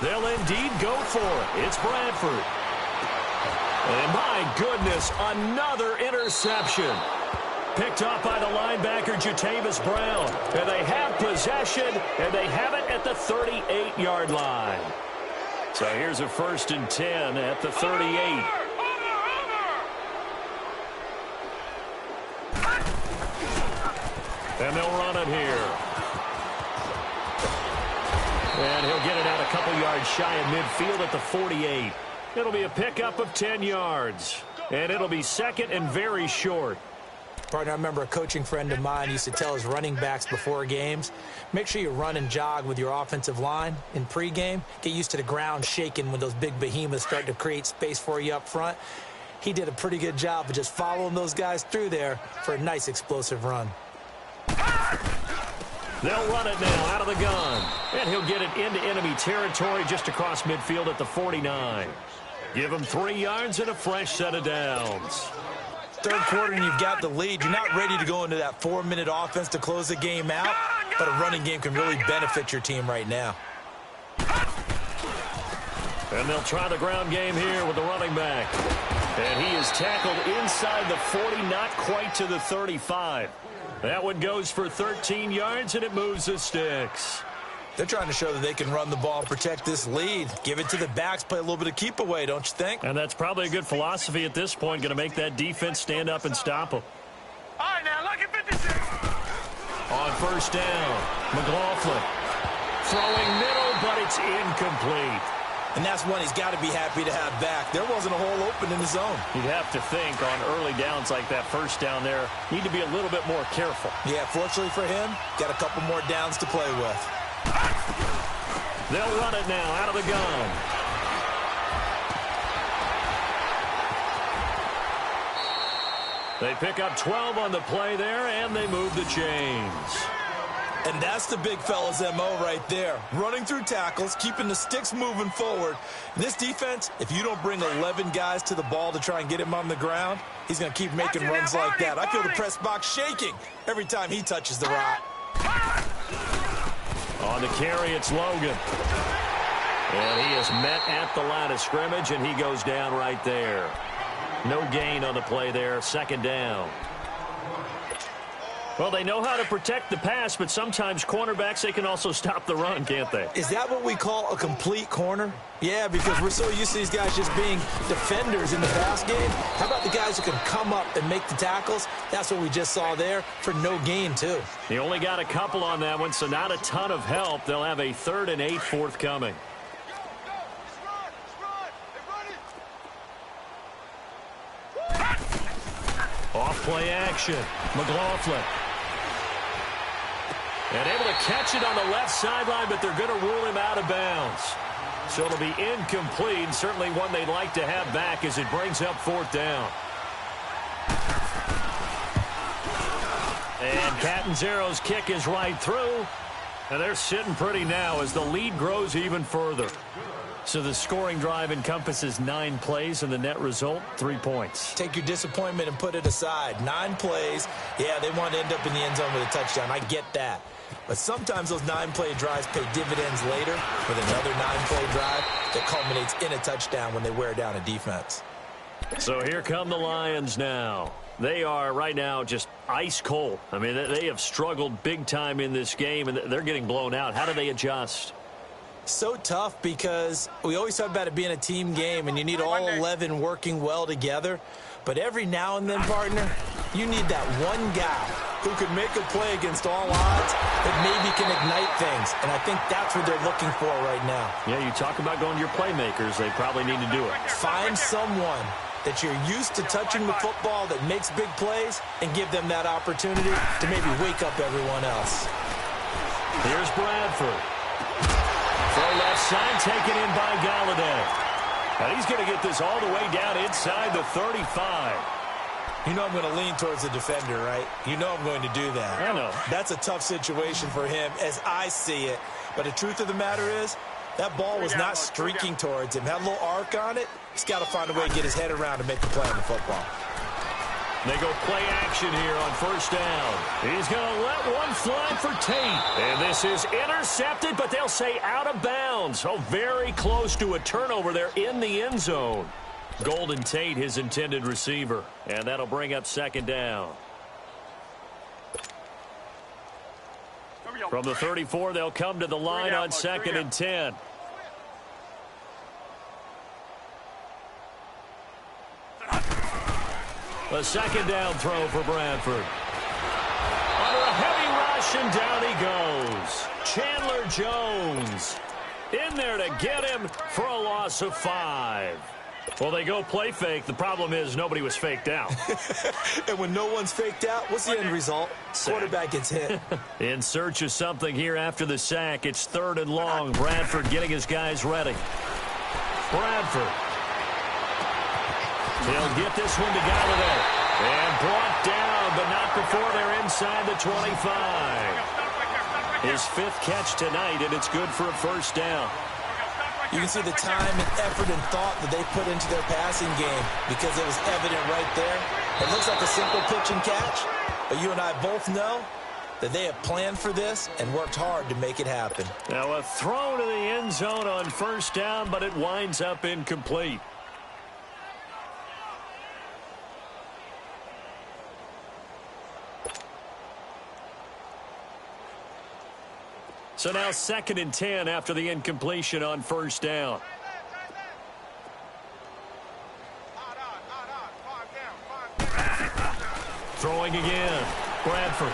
They'll indeed go for it. It's Bradford. And my goodness, another interception. Picked off by the linebacker, Jatavis Brown. And they have possession, and they have it at the 38-yard line. So here's a 1st and 10 at the 38. And they'll run it here. And he'll get it out a couple yards shy of midfield at the 48. It'll be a pickup of 10 yards. And it'll be 2nd and very short. Partner, I remember a coaching friend of mine used to tell his running backs before games, make sure you run and jog with your offensive line in pregame. Get used to the ground shaking when those big behemoths start to create space for you up front. He did a pretty good job of just following those guys through there for a nice explosive run. They'll run it now out of the gun. And he'll get it into enemy territory just across midfield at the 49. Give him 3 yards and a fresh set of downs. 3rd quarter and you've got the lead. You're not ready to go into that 4-minute offense to close the game out, but a running game can really benefit your team right now. And they'll try the ground game here with the running back. And he is tackled inside the 40, not quite to the 35. That one goes for 13 yards, and it moves the sticks. They're trying to show that they can run the ball and protect this lead. Give it to the backs, play a little bit of keep away, don't you think? And that's probably a good philosophy at this point, going to make that defense stand up and stop them. All right, now, look at 56. On 1st down, McLaughlin throwing middle, but it's incomplete. And that's one he's got to be happy to have back. There wasn't a hole open in the zone. You'd have to think on early downs like that 1st down there, need to be a little bit more careful. Yeah, fortunately for him, got a couple more downs to play with. They'll run it now out of the gun. They pick up 12 on the play there, and they move the chains. And that's the big fella's MO right there. Running through tackles, keeping the sticks moving forward. This defense, if you don't bring 11 guys to the ball to try and get him on the ground, he's going to keep making runs like that. I feel the press box shaking every time he touches the rock. On the carry, it's Logan. And he is met at the line of scrimmage, and he goes down right there. No gain on the play there, second down. Well, they know how to protect the pass, but sometimes cornerbacks, they can also stop the run, can't they? Is that what we call a complete corner? Yeah, because we're so used to these guys just being defenders in the pass game. How about the guys who can come up and make the tackles? That's what we just saw there for no gain, too. He only got a couple on that one, so not a ton of help. They'll have a 3rd and 8 forthcoming. Off play action. McLaughlin. And able to catch it on the left sideline, but they're going to rule him out of bounds. So it'll be incomplete. Certainly one they'd like to have back as it brings up 4th down. And Catanzaro's kick is right through. And they're sitting pretty now as the lead grows even further. So the scoring drive encompasses 9 plays, and the net result, 3 points. Take your disappointment and put it aside. 9 plays. Yeah, they want to end up in the end zone with a touchdown. I get that. But sometimes those 9-play drives pay dividends later with another 9-play drive that culminates in a touchdown when they wear down a defense. So here come the Lions now. They are right now just ice cold. I mean, they have struggled big time in this game, and they're getting blown out. How do they adjust? So tough because we always talk about it being a team game and you need all 11 working well together. But every now and then, partner, you need that one guy who can make a play against all odds that maybe can ignite things. And I think that's what they're looking for right now. Yeah, you talk about going to your playmakers. They probably need to do it. Find someone that you're used to touching the football that makes big plays and give them that opportunity to maybe wake up everyone else. Here's Bradford. From left side, taken in by Galladay. And he's going to get this all the way down inside the 35. You know I'm going to lean towards the defender, right? You know I'm going to do that. I know. That's a tough situation for him as I see it. But the truth of the matter is, that ball was not streaking towards him. Had a little arc on it. He's got to find a way to get his head around and make the play on the football. They go play action here on 1st down. He's going to let one fly for Tate. And this is intercepted, but they'll say out of bounds. Oh, very close to a turnover there in the end zone. Golden Tate, his intended receiver. And that'll bring up 2nd down. From the 34, they'll come to the line on 2nd and 10. A 2nd down throw for Bradford. Under a heavy rush, and down he goes. Chandler Jones in there to get him for a loss of 5. Well, they go play fake. The problem is nobody was faked out. And when no one's faked out, what's the end result? Quarterback gets hit. In search of something here after the sack. It's 3rd and long. Bradford getting his guys ready. Bradford. He'll get this one to Galladay. And brought down, but not before they're inside the 25. His 5th catch tonight, and it's good for a 1st down. You can see the time and effort and thought that they put into their passing game because it was evident right there. It looks like a simple pitch and catch, but you and I both know that they have planned for this and worked hard to make it happen. Now a throw to the end zone on 1st down, but it winds up incomplete. So now 2nd and 10 after the incompletion on 1st down. Throwing again. Bradford.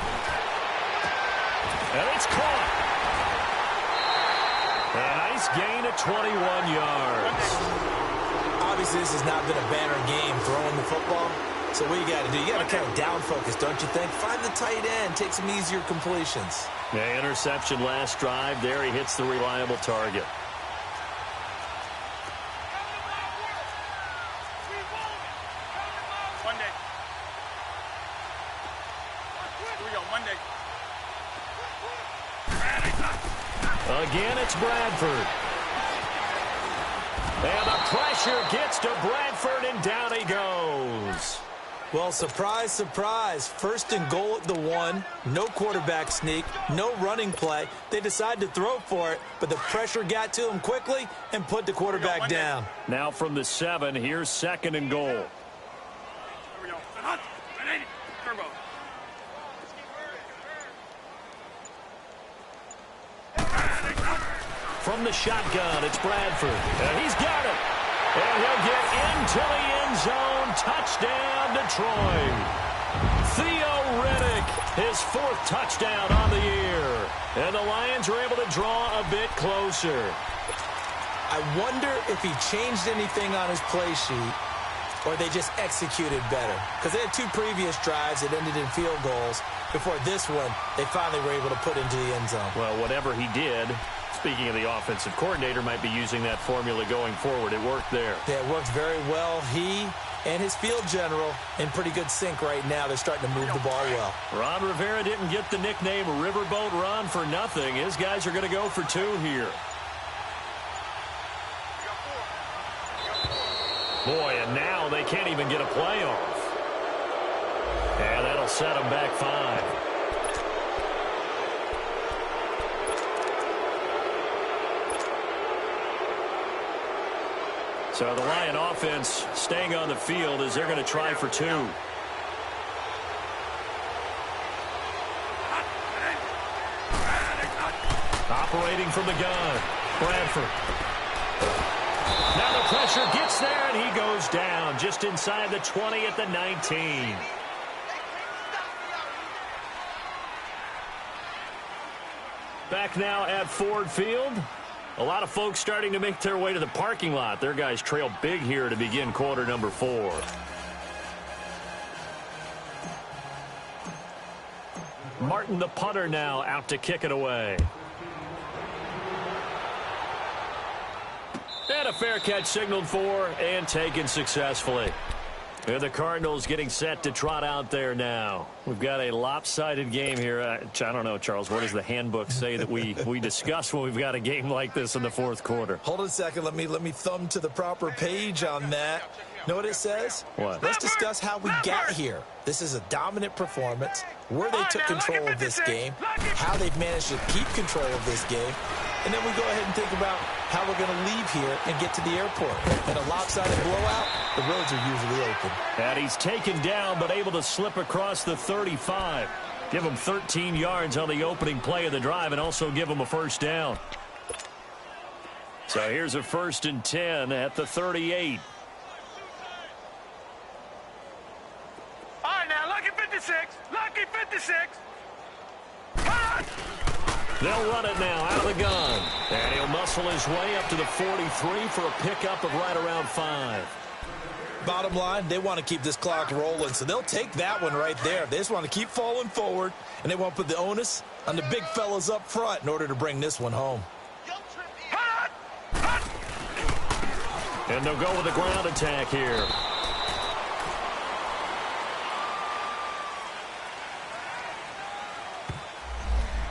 And it's caught. A nice gain of 21 yards. Obviously, this has not been a banner game throwing the football. So what you got to do, you got to kind of down focus, don't you think? Find the tight end, take some easier completions. The interception last drive. There he hits the reliable target. again, it's Bradford. And the pressure gets to Bradford, and down he goes. Well, surprise, surprise. First and goal at the 1. No quarterback sneak. No running play. They decide to throw for it, but the pressure got to him quickly and put the quarterback down. Now from the 7, here's second and goal. From the shotgun, it's Bradford. And he's got it. And he'll get into the end zone. Touchdown, Detroit. Theo Riddick, his 4th touchdown on the year. And the Lions were able to draw a bit closer. I wonder if he changed anything on his play sheet or they just executed better. Because they had 2 previous drives that ended in field goals. Before this one, they finally were able to put into the end zone. Well, whatever he did, speaking of the offensive coordinator, might be using that formula going forward. It worked there. Yeah, it worked very well. He and his field general in pretty good sync right now. They're starting to move the ball well. Ron Rivera didn't get the nickname Riverboat Ron for nothing. His guys are going to go for 2 here. Boy, and now they can't even get a play off. And that'll set them back 5. So the Lion offense staying on the field as they're going to try for 2. Operating from the gun, Bradford. Now the pressure gets there, and he goes down just inside the 20 at the 19. Back now at Ford Field. A lot of folks starting to make their way to the parking lot. Their guys trail big here to begin quarter number 4. Martin, the punter, now out to kick it away. And a fair catch signaled for and taken successfully. And the Cardinals getting set to trot out there now. We've got a lopsided game here. I don't know, Charles, what does the handbook say that we discuss when we've got a game like this in the 4th quarter? Hold on a second. Let me thumb to the proper page on that. Know what it says? What? Let's discuss how we got here. This is a dominant performance, where they took control of this game, how they've managed to keep control of this game, and then we go ahead and think about how we're going to leave here and get to the airport. In a lopsided blowout, the roads are usually open. And he's taken down, but able to slip across the 35. Give him 13 yards on the opening play of the drive and also give him a first down. So here's a 1st and 10 at the 38. All right, now, lucky 56. Lucky 56. They'll run it now out of the gun. And he'll muscle his way up to the 43 for a pickup of right around 5. Bottom line, they want to keep this clock rolling, so they'll take that one right there. They just want to keep falling forward, and they want to put the onus on the big fellas up front in order to bring this one home. And they'll go with a ground attack here.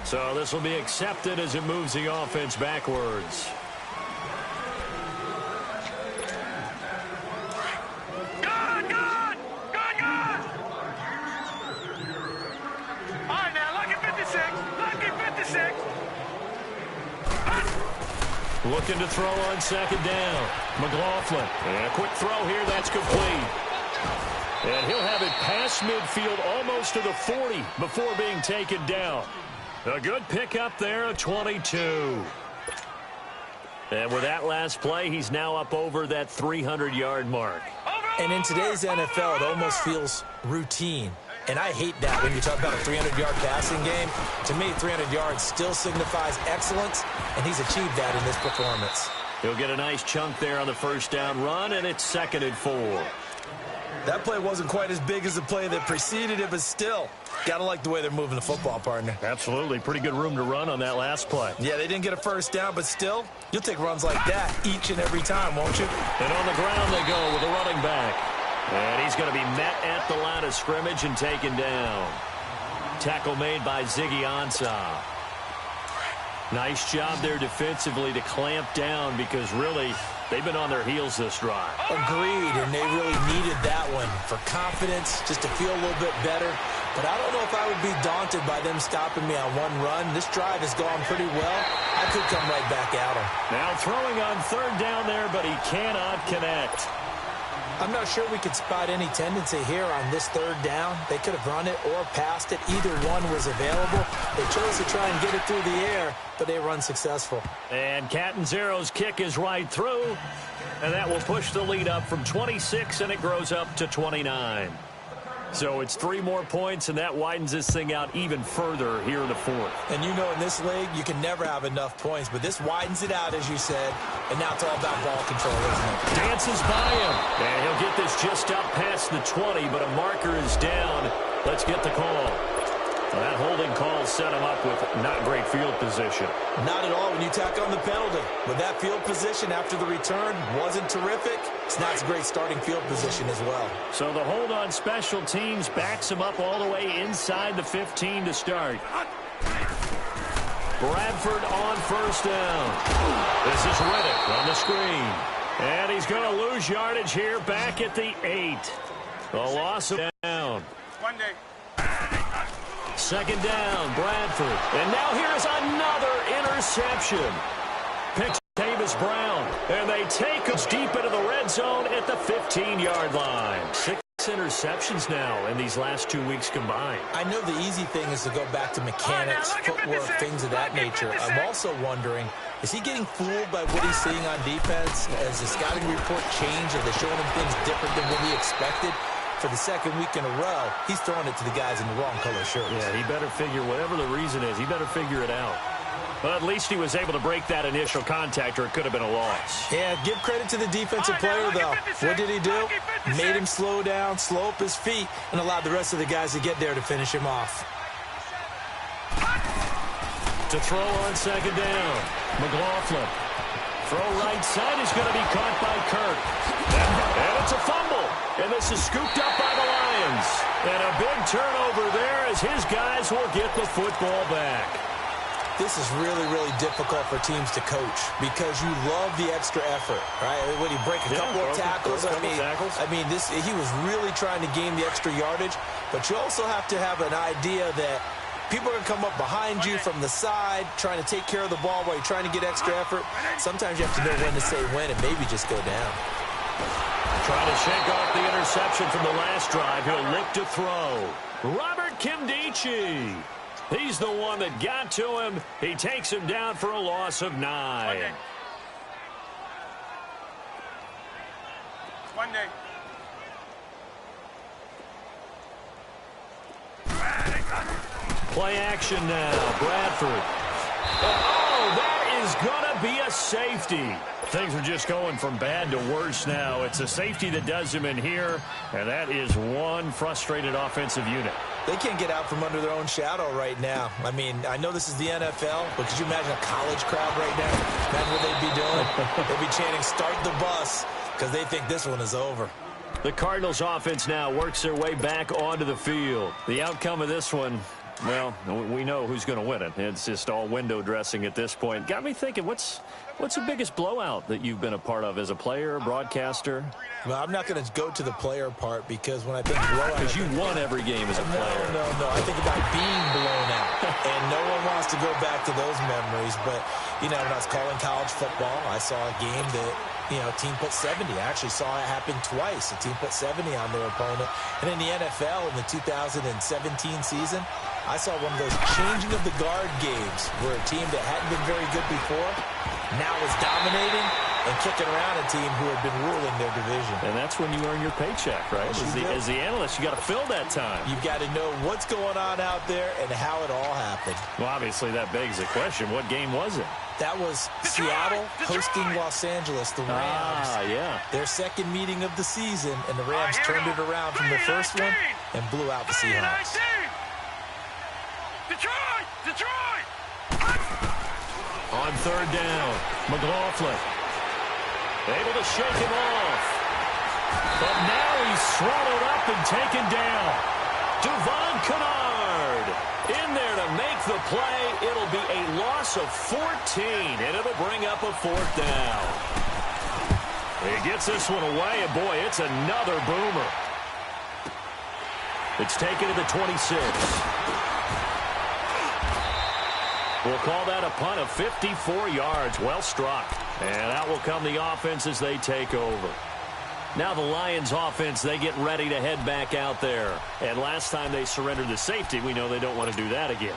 So this will be accepted as it moves the offense backwards. Good! All right, now, lucky 56. Lucky 56. Looking to throw on 2nd down. McLaughlin. And a quick throw here. That's complete. And he'll have it past midfield almost to the 40 before being taken down. A good pickup there of 22. And with that last play, he's now up over that 300-yard mark. And in today's NFL, it almost feels routine. And I hate that when you talk about a 300-yard passing game. To me, 300 yards still signifies excellence, and he's achieved that in this performance. He'll get a nice chunk there on the first down run, and it's 2nd and 4. That play wasn't quite as big as the play that preceded it, but still, gotta like the way they're moving the football, partner. Absolutely. Pretty good room to run on that last play. Yeah, they didn't get a first down, but still, you'll take runs like that each and every time, won't you? And on the ground they go with a running back. And he's going to be met at the line of scrimmage and taken down. Tackle made by Ziggy Ansah. Nice job there defensively to clamp down because really they've been on their heels this drive. Agreed, and they really needed that one for confidence, just to feel a little bit better. But I don't know if I would be daunted by them stopping me on one run. This drive has gone pretty well. I could come right back at them. Now throwing on third down there, but he cannot connect. I'm not sure we could spot any tendency here on this third down. They could have run it or passed it. Either one was available. They chose to try and get it through the air, but they were unsuccessful. And Catanzaro's kick is right through, and that will push the lead up from 26, and it grows up to 29. So it's 3 more points, and that widens this thing out even further here in the fourth. And you know in this league, you can never have enough points, but this widens it out, as you said, and now it's all about ball control, isn't it? Dances by him, and he'll get this just up past the 20, but a marker is down. Let's get the call. Well, that holding call set him up with not great field position. Not at all when you tack on the penalty. With that field position after the return wasn't terrific, it's not a great starting field position as well. So the hold on special teams backs him up all the way inside the 15 to start. Bradford on first down. This is Riddick on the screen. And he's going to lose yardage here back at the 8. A loss of down. One day. Second down, Bradford. And now here's another interception. Picks Davis Brown. And they take us deep into the red zone at the 15-yard line. 6 interceptions now in these last 2 weeks combined. I know the easy thing is to go back to mechanics, footwork, things of that nature. I'm also wondering, is he getting fooled by what he's seeing on defense? Has the scouting report changed? Are they showing him things different than what he expected? For the second week in a row, he's throwing it to the guys in the wrong color shirts. Yeah, he better figure, whatever the reason is, he better figure it out. But at least he was able to break that initial contact, or it could have been a loss. Yeah, give credit to the defensive player, though. What did he do? Made him slow down, slow up his feet, and allowed the rest of the guys to get there to finish him off. To throw on second down, McLaughlin. Throw right side is going to be caught by Kirk. And it's a fumble. And this is scooped up by the Lions. And a big turnover there as his guys will get the football back. This is really, really difficult for teams to coach because you love the extra effort, right? When you break a couple of tackles, he was really trying to gain the extra yardage. But you also have to have an idea that people are going to come up behind you from the side, trying to take care of the ball while you're trying to get extra effort. Sometimes you have to know when to say when and maybe just go down. Trying to shake off the interception from the last drive. He'll look to throw. Robert Kimdichie. He's the one that got to him. He takes him down for a loss of 9. One day. Play action now. Bradford. Oh, that is going to be a safety. Things are just going from bad to worse now. It's a safety that does him in here, and that is one frustrated offensive unit. They can't get out from under their own shadow right now. I mean, I know this is the NFL, but could you imagine a college crowd right now? Imagine what they'd be doing. They'd be chanting, "Start the bus," because they think this one is over. The Cardinals offense now works their way back onto the field. The outcome of this one, well, we know who's going to win it. It's just all window dressing at this point. Got me thinking, what's the biggest blowout that you've been a part of as a player, broadcaster? Well, I'm not going to go to the player part because when I think blowout... Because you won every game as a player. No. I think about being blown out. And no one wants to go back to those memories. But, when I was calling college football, I saw a game that, a team put 70. I actually saw it happen twice. A team put 70 on their opponent. And in the NFL, in the 2017 season, I saw one of those changing of the guard games where a team that hadn't been very good before now is dominating and kicking around a team who had been ruling their division. And that's when you earn your paycheck, right? As the analyst, you got to fill that time. You've got to know what's going on out there and how it all happened. Well, obviously that begs the question, what game was it? That was Seattle hosting Los Angeles, the Rams. Yeah. Their second meeting of the season, and the Rams turned it around from the first one and blew out the Seahawks. Detroit! On third down, McLaughlin able to shake him off. But now he's swallowed up and taken down. Devon Kennard. Bernard in there to make the play. It'll be a loss of 14, and it'll bring up a 4th down. He gets this one away, and boy, it's another boomer. It's taken to the 26. We'll call that a punt of 54 yards. Well struck. And out will come the offense as they take over. Now the Lions offense, they get ready to head back out there. And last time they surrendered the safety, we know they don't want to do that again.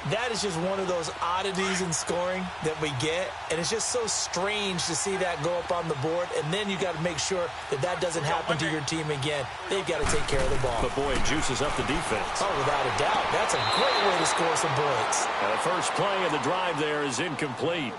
That is just one of those oddities in scoring that we get, and it's just so strange to see that go up on the board, and then you got to make sure that that doesn't happen to your team again. They've got to take care of the ball. But, boy, it juices up the defense. Oh, without a doubt. That's a great way to score some points. Now, the first play of the drive there is incomplete.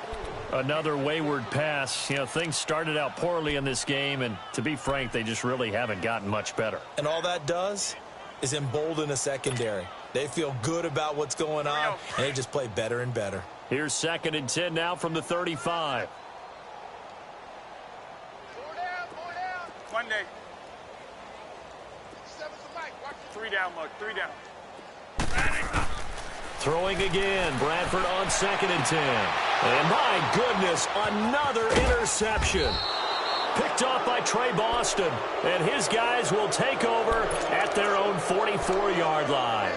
Another wayward pass. You know, things started out poorly in this game, and to be frank, they just really haven't gotten much better. And all that does is embolden a secondary. They feel good about what's going on, and they just play better and better. Here's 2nd and 10 now from the 35. Monday. 3 down, Mug. 3 down. Throwing again. Bradford on 2nd and 10. And my goodness, another interception. Picked off by Trey Boston. And his guys will take over at their own 44-yard line.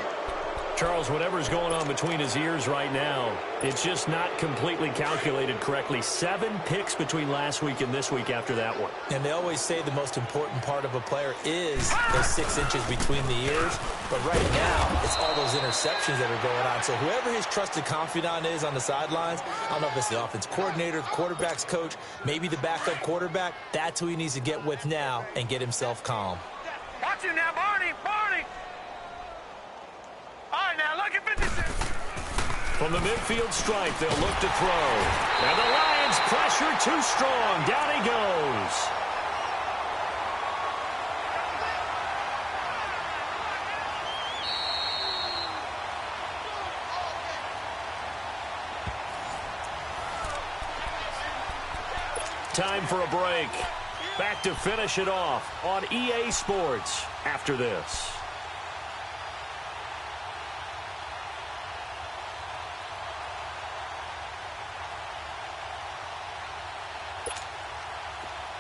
Charles, whatever's going on between his ears right now, it's just not completely calculated correctly. 7 picks between last week and this week after that one. And they always say the most important part of a player is those 6 inches between the ears. But right now, it's all those interceptions that are going on. So whoever his trusted confidant is on the sidelines, I don't know if it's the offense coordinator, the quarterback's coach, maybe the backup quarterback, that's who he needs to get with now and get himself calm. Watch him now, Barney. Barney. All right, now, look at 56. From the midfield stripe, they'll look to throw. And the Lions pressure too strong. Down he goes. Time for a break. Back to finish it off on EA Sports after this.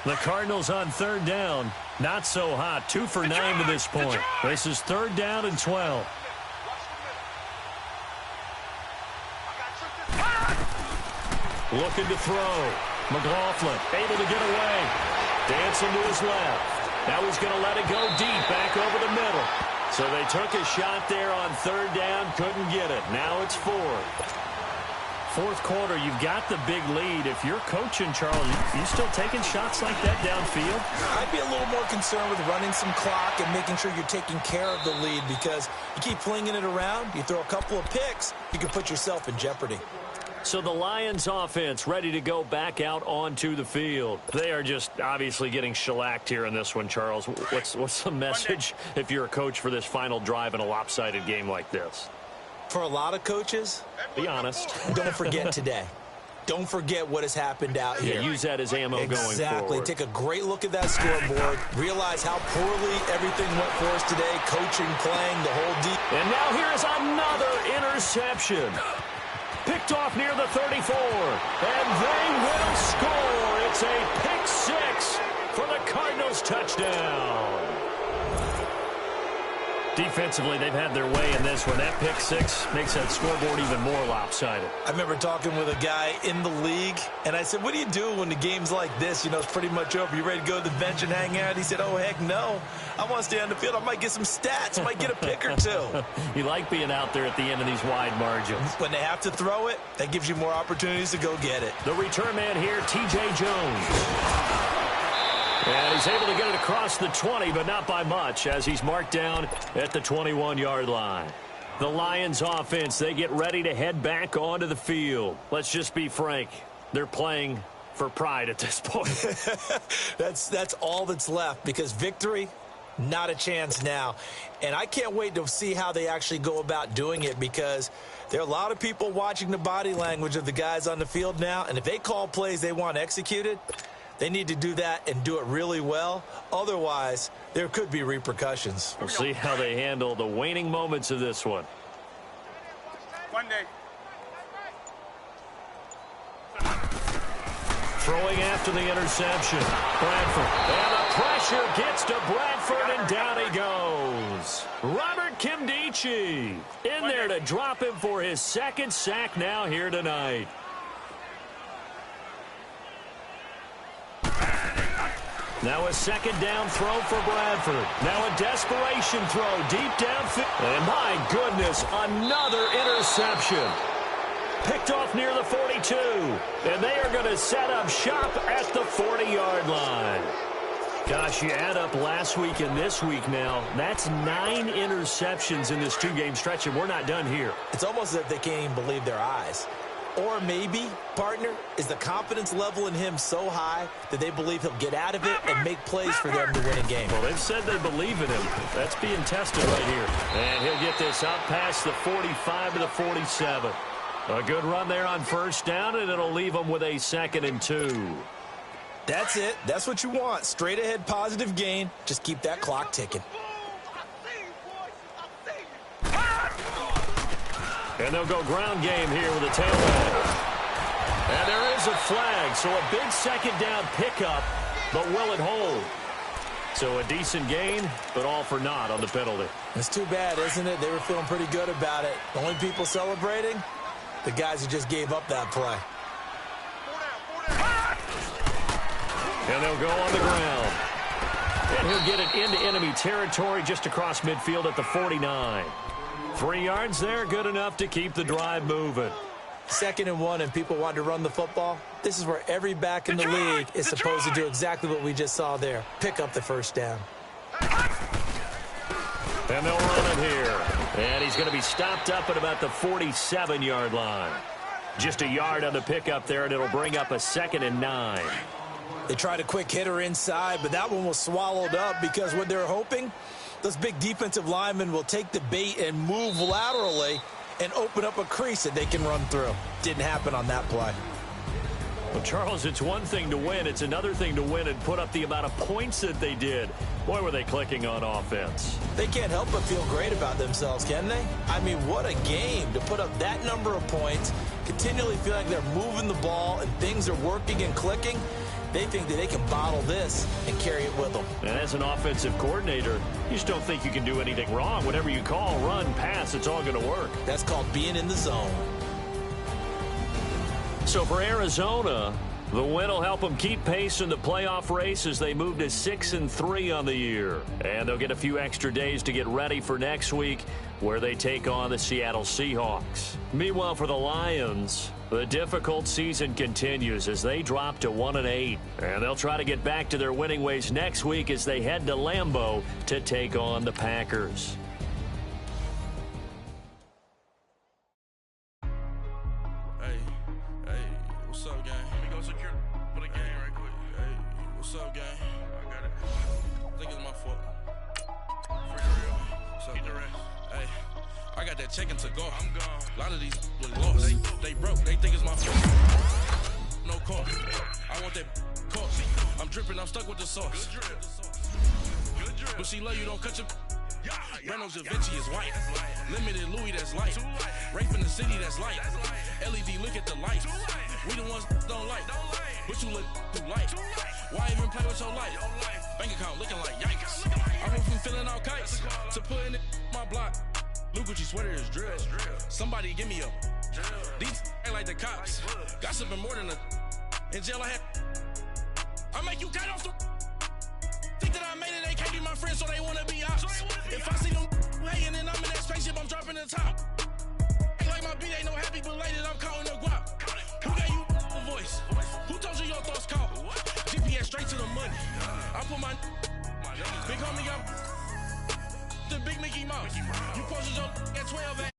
The Cardinals on 3rd down. Not so hot. 2 for 9 to this point. This is 3rd down and 12. Looking to throw. McLaughlin able to get away. Dancing to his left. Now he's going to let it go deep back over the middle. So they took a shot there on 3rd down. Couldn't get it. Now it's 4th. 4th quarter, you've got the big lead. If you're coaching, Charles, you still taking shots like that downfield? I'd be a little more concerned with running some clock and making sure you're taking care of the lead, because you keep flinging it around, you throw a couple of picks, you can put yourself in jeopardy. So the Lions offense ready to go back out onto the field. They are just obviously getting shellacked here in this one, Charles. What's the message if you're a coach for this final drive in a lopsided game like this? For a lot of coaches, be honest. Don't forget today. Don't forget what has happened out here. Yeah, use that as ammo going forward. Exactly. Take a great look at that scoreboard. Realize how poorly everything went for us today. Coaching, playing, the whole deep. And now here's another interception. Picked off near the 34. And they will score. It's a pick 6 for the Cardinals touchdown. Defensively, they've had their way in this one. That pick 6 makes that scoreboard even more lopsided. I remember talking with a guy in the league, and I said, what do you do when the game's like this? You know, it's pretty much over. You ready to go to the bench and hang out? He said, oh, heck no. I want to stay on the field. I might get some stats. Might get a pick or 2. You like being out there at the end of these wide margins. When they have to throw it, that gives you more opportunities to go get it. The return man here, T.J. Jones. And he's able to get it across the 20, but not by much, as he's marked down at the 21-yard line. The Lions offense, they get ready to head back onto the field. Let's just be frank. They're playing for pride at this point. That's all that's left, because victory, not a chance now. And I can't wait to see how they actually go about doing it, because there are a lot of people watching the body language of the guys on the field now, and if they call plays they want executed, They need to do that and do it really well. Otherwise, there could be repercussions. We'll see how they handle the waning moments of this one. One day. Throwing after the interception. Bradford. And the pressure gets to Bradford, and down he goes. Robert Nkemdiche in there to drop him for his second sack now here tonight. Now a second down throw for Bradford. Now a desperation throw deep downfield. And my goodness, another interception. Picked off near the 42. And they are going to set up shop at the 40-yard line. Gosh, you add up last week and this week now, that's 9 interceptions in this 2-game stretch, and we're not done here. It's almost as if they can't even believe their eyes. Or maybe, partner, is the confidence level in him so high that they believe he'll get out of it and make plays for them to win a game. Well, they've said they believe in him. That's being tested right here. And he'll get this out past the 45 to the 47. A good run there on first down, and it'll leave them with a 2nd and 2. That's it. That's what you want. Straight ahead positive gain. Just keep that clock ticking. And they'll go ground game here with a tailback. And there is a flag, so a big second down pickup, but will it hold? So a decent gain, but all for naught on the penalty. It's too bad, isn't it? They were feeling pretty good about it. The only people celebrating, the guys who just gave up that play. And they'll go on the ground. And he'll get it into enemy territory just across midfield at the 49. 3 yards there, good enough to keep the drive moving. 2nd and 1, and people want to run the football. This is where every back in the league is supposed to do exactly what we just saw there. Pick up the first down. And they'll run it here. And he's going to be stopped up at about the 47-yard line. Just a yard on the pickup there, and it'll bring up a 2nd and 9. They tried a quick hitter inside, but that one was swallowed up because what they're hoping, those big defensive linemen will take the bait and move laterally and open up a crease that they can run through. Didn't happen on that play. Well, Charles, it's one thing to win. It's another thing to win and put up the amount of points that they did. Boy, were they clicking on offense. They can't help but feel great about themselves, can they? I mean, what a game to put up that number of points, continually feel like they're moving the ball and things are working and clicking. They think that they can bottle this and carry it with them. And as an offensive coordinator, you just don't think you can do anything wrong. Whatever you call, run, pass, it's all going to work. That's called being in the zone. So for Arizona, the win will help them keep pace in the playoff race as they move to 6-3 on the year. And they'll get a few extra days to get ready for next week, where they take on the Seattle Seahawks. Meanwhile, for the Lions, the difficult season continues as they drop to 1-8. And they'll try to get back to their winning ways next week as they head to Lambeau to take on the Packers. What's up, gang? Let me go secure for the game right quick. Hey, what's up, gang? I got it. I think it's my fault. For real. What's up, the rest? Hey, I got that check-in to go. I'm gone. A lot of these was lost. They broke. They think it's my fault. No car. I want that cost. I'm dripping. I'm stuck with the sauce. Good drip. Good drip. But she love you, don't cut your... Reynolds Da Vinci is white. Limited Louis, that's light. Rape in the city, that's light. LED, look at the light. We the ones don't like. But you look too light. Why even play with your life? Bank account looking like yikes. I went from filling out kites to putting it in my block. Blue Gucci sweater is drill. Somebody give me a. These ain't like the cops. Gossiping more than a. In jail I had. I make you cut off the. Think that I made it, they can't be my friends, so they wanna be ops. If I see them hating and I'm in that spaceship, I'm dropping the top. Ain't like my beat, ain't no happy belated, I'm calling the guap. Who gave you the voice? Who told you your thoughts count? GPS straight to the money. I put my big homie up, the big Mickey Mouse. You posted your at 12 at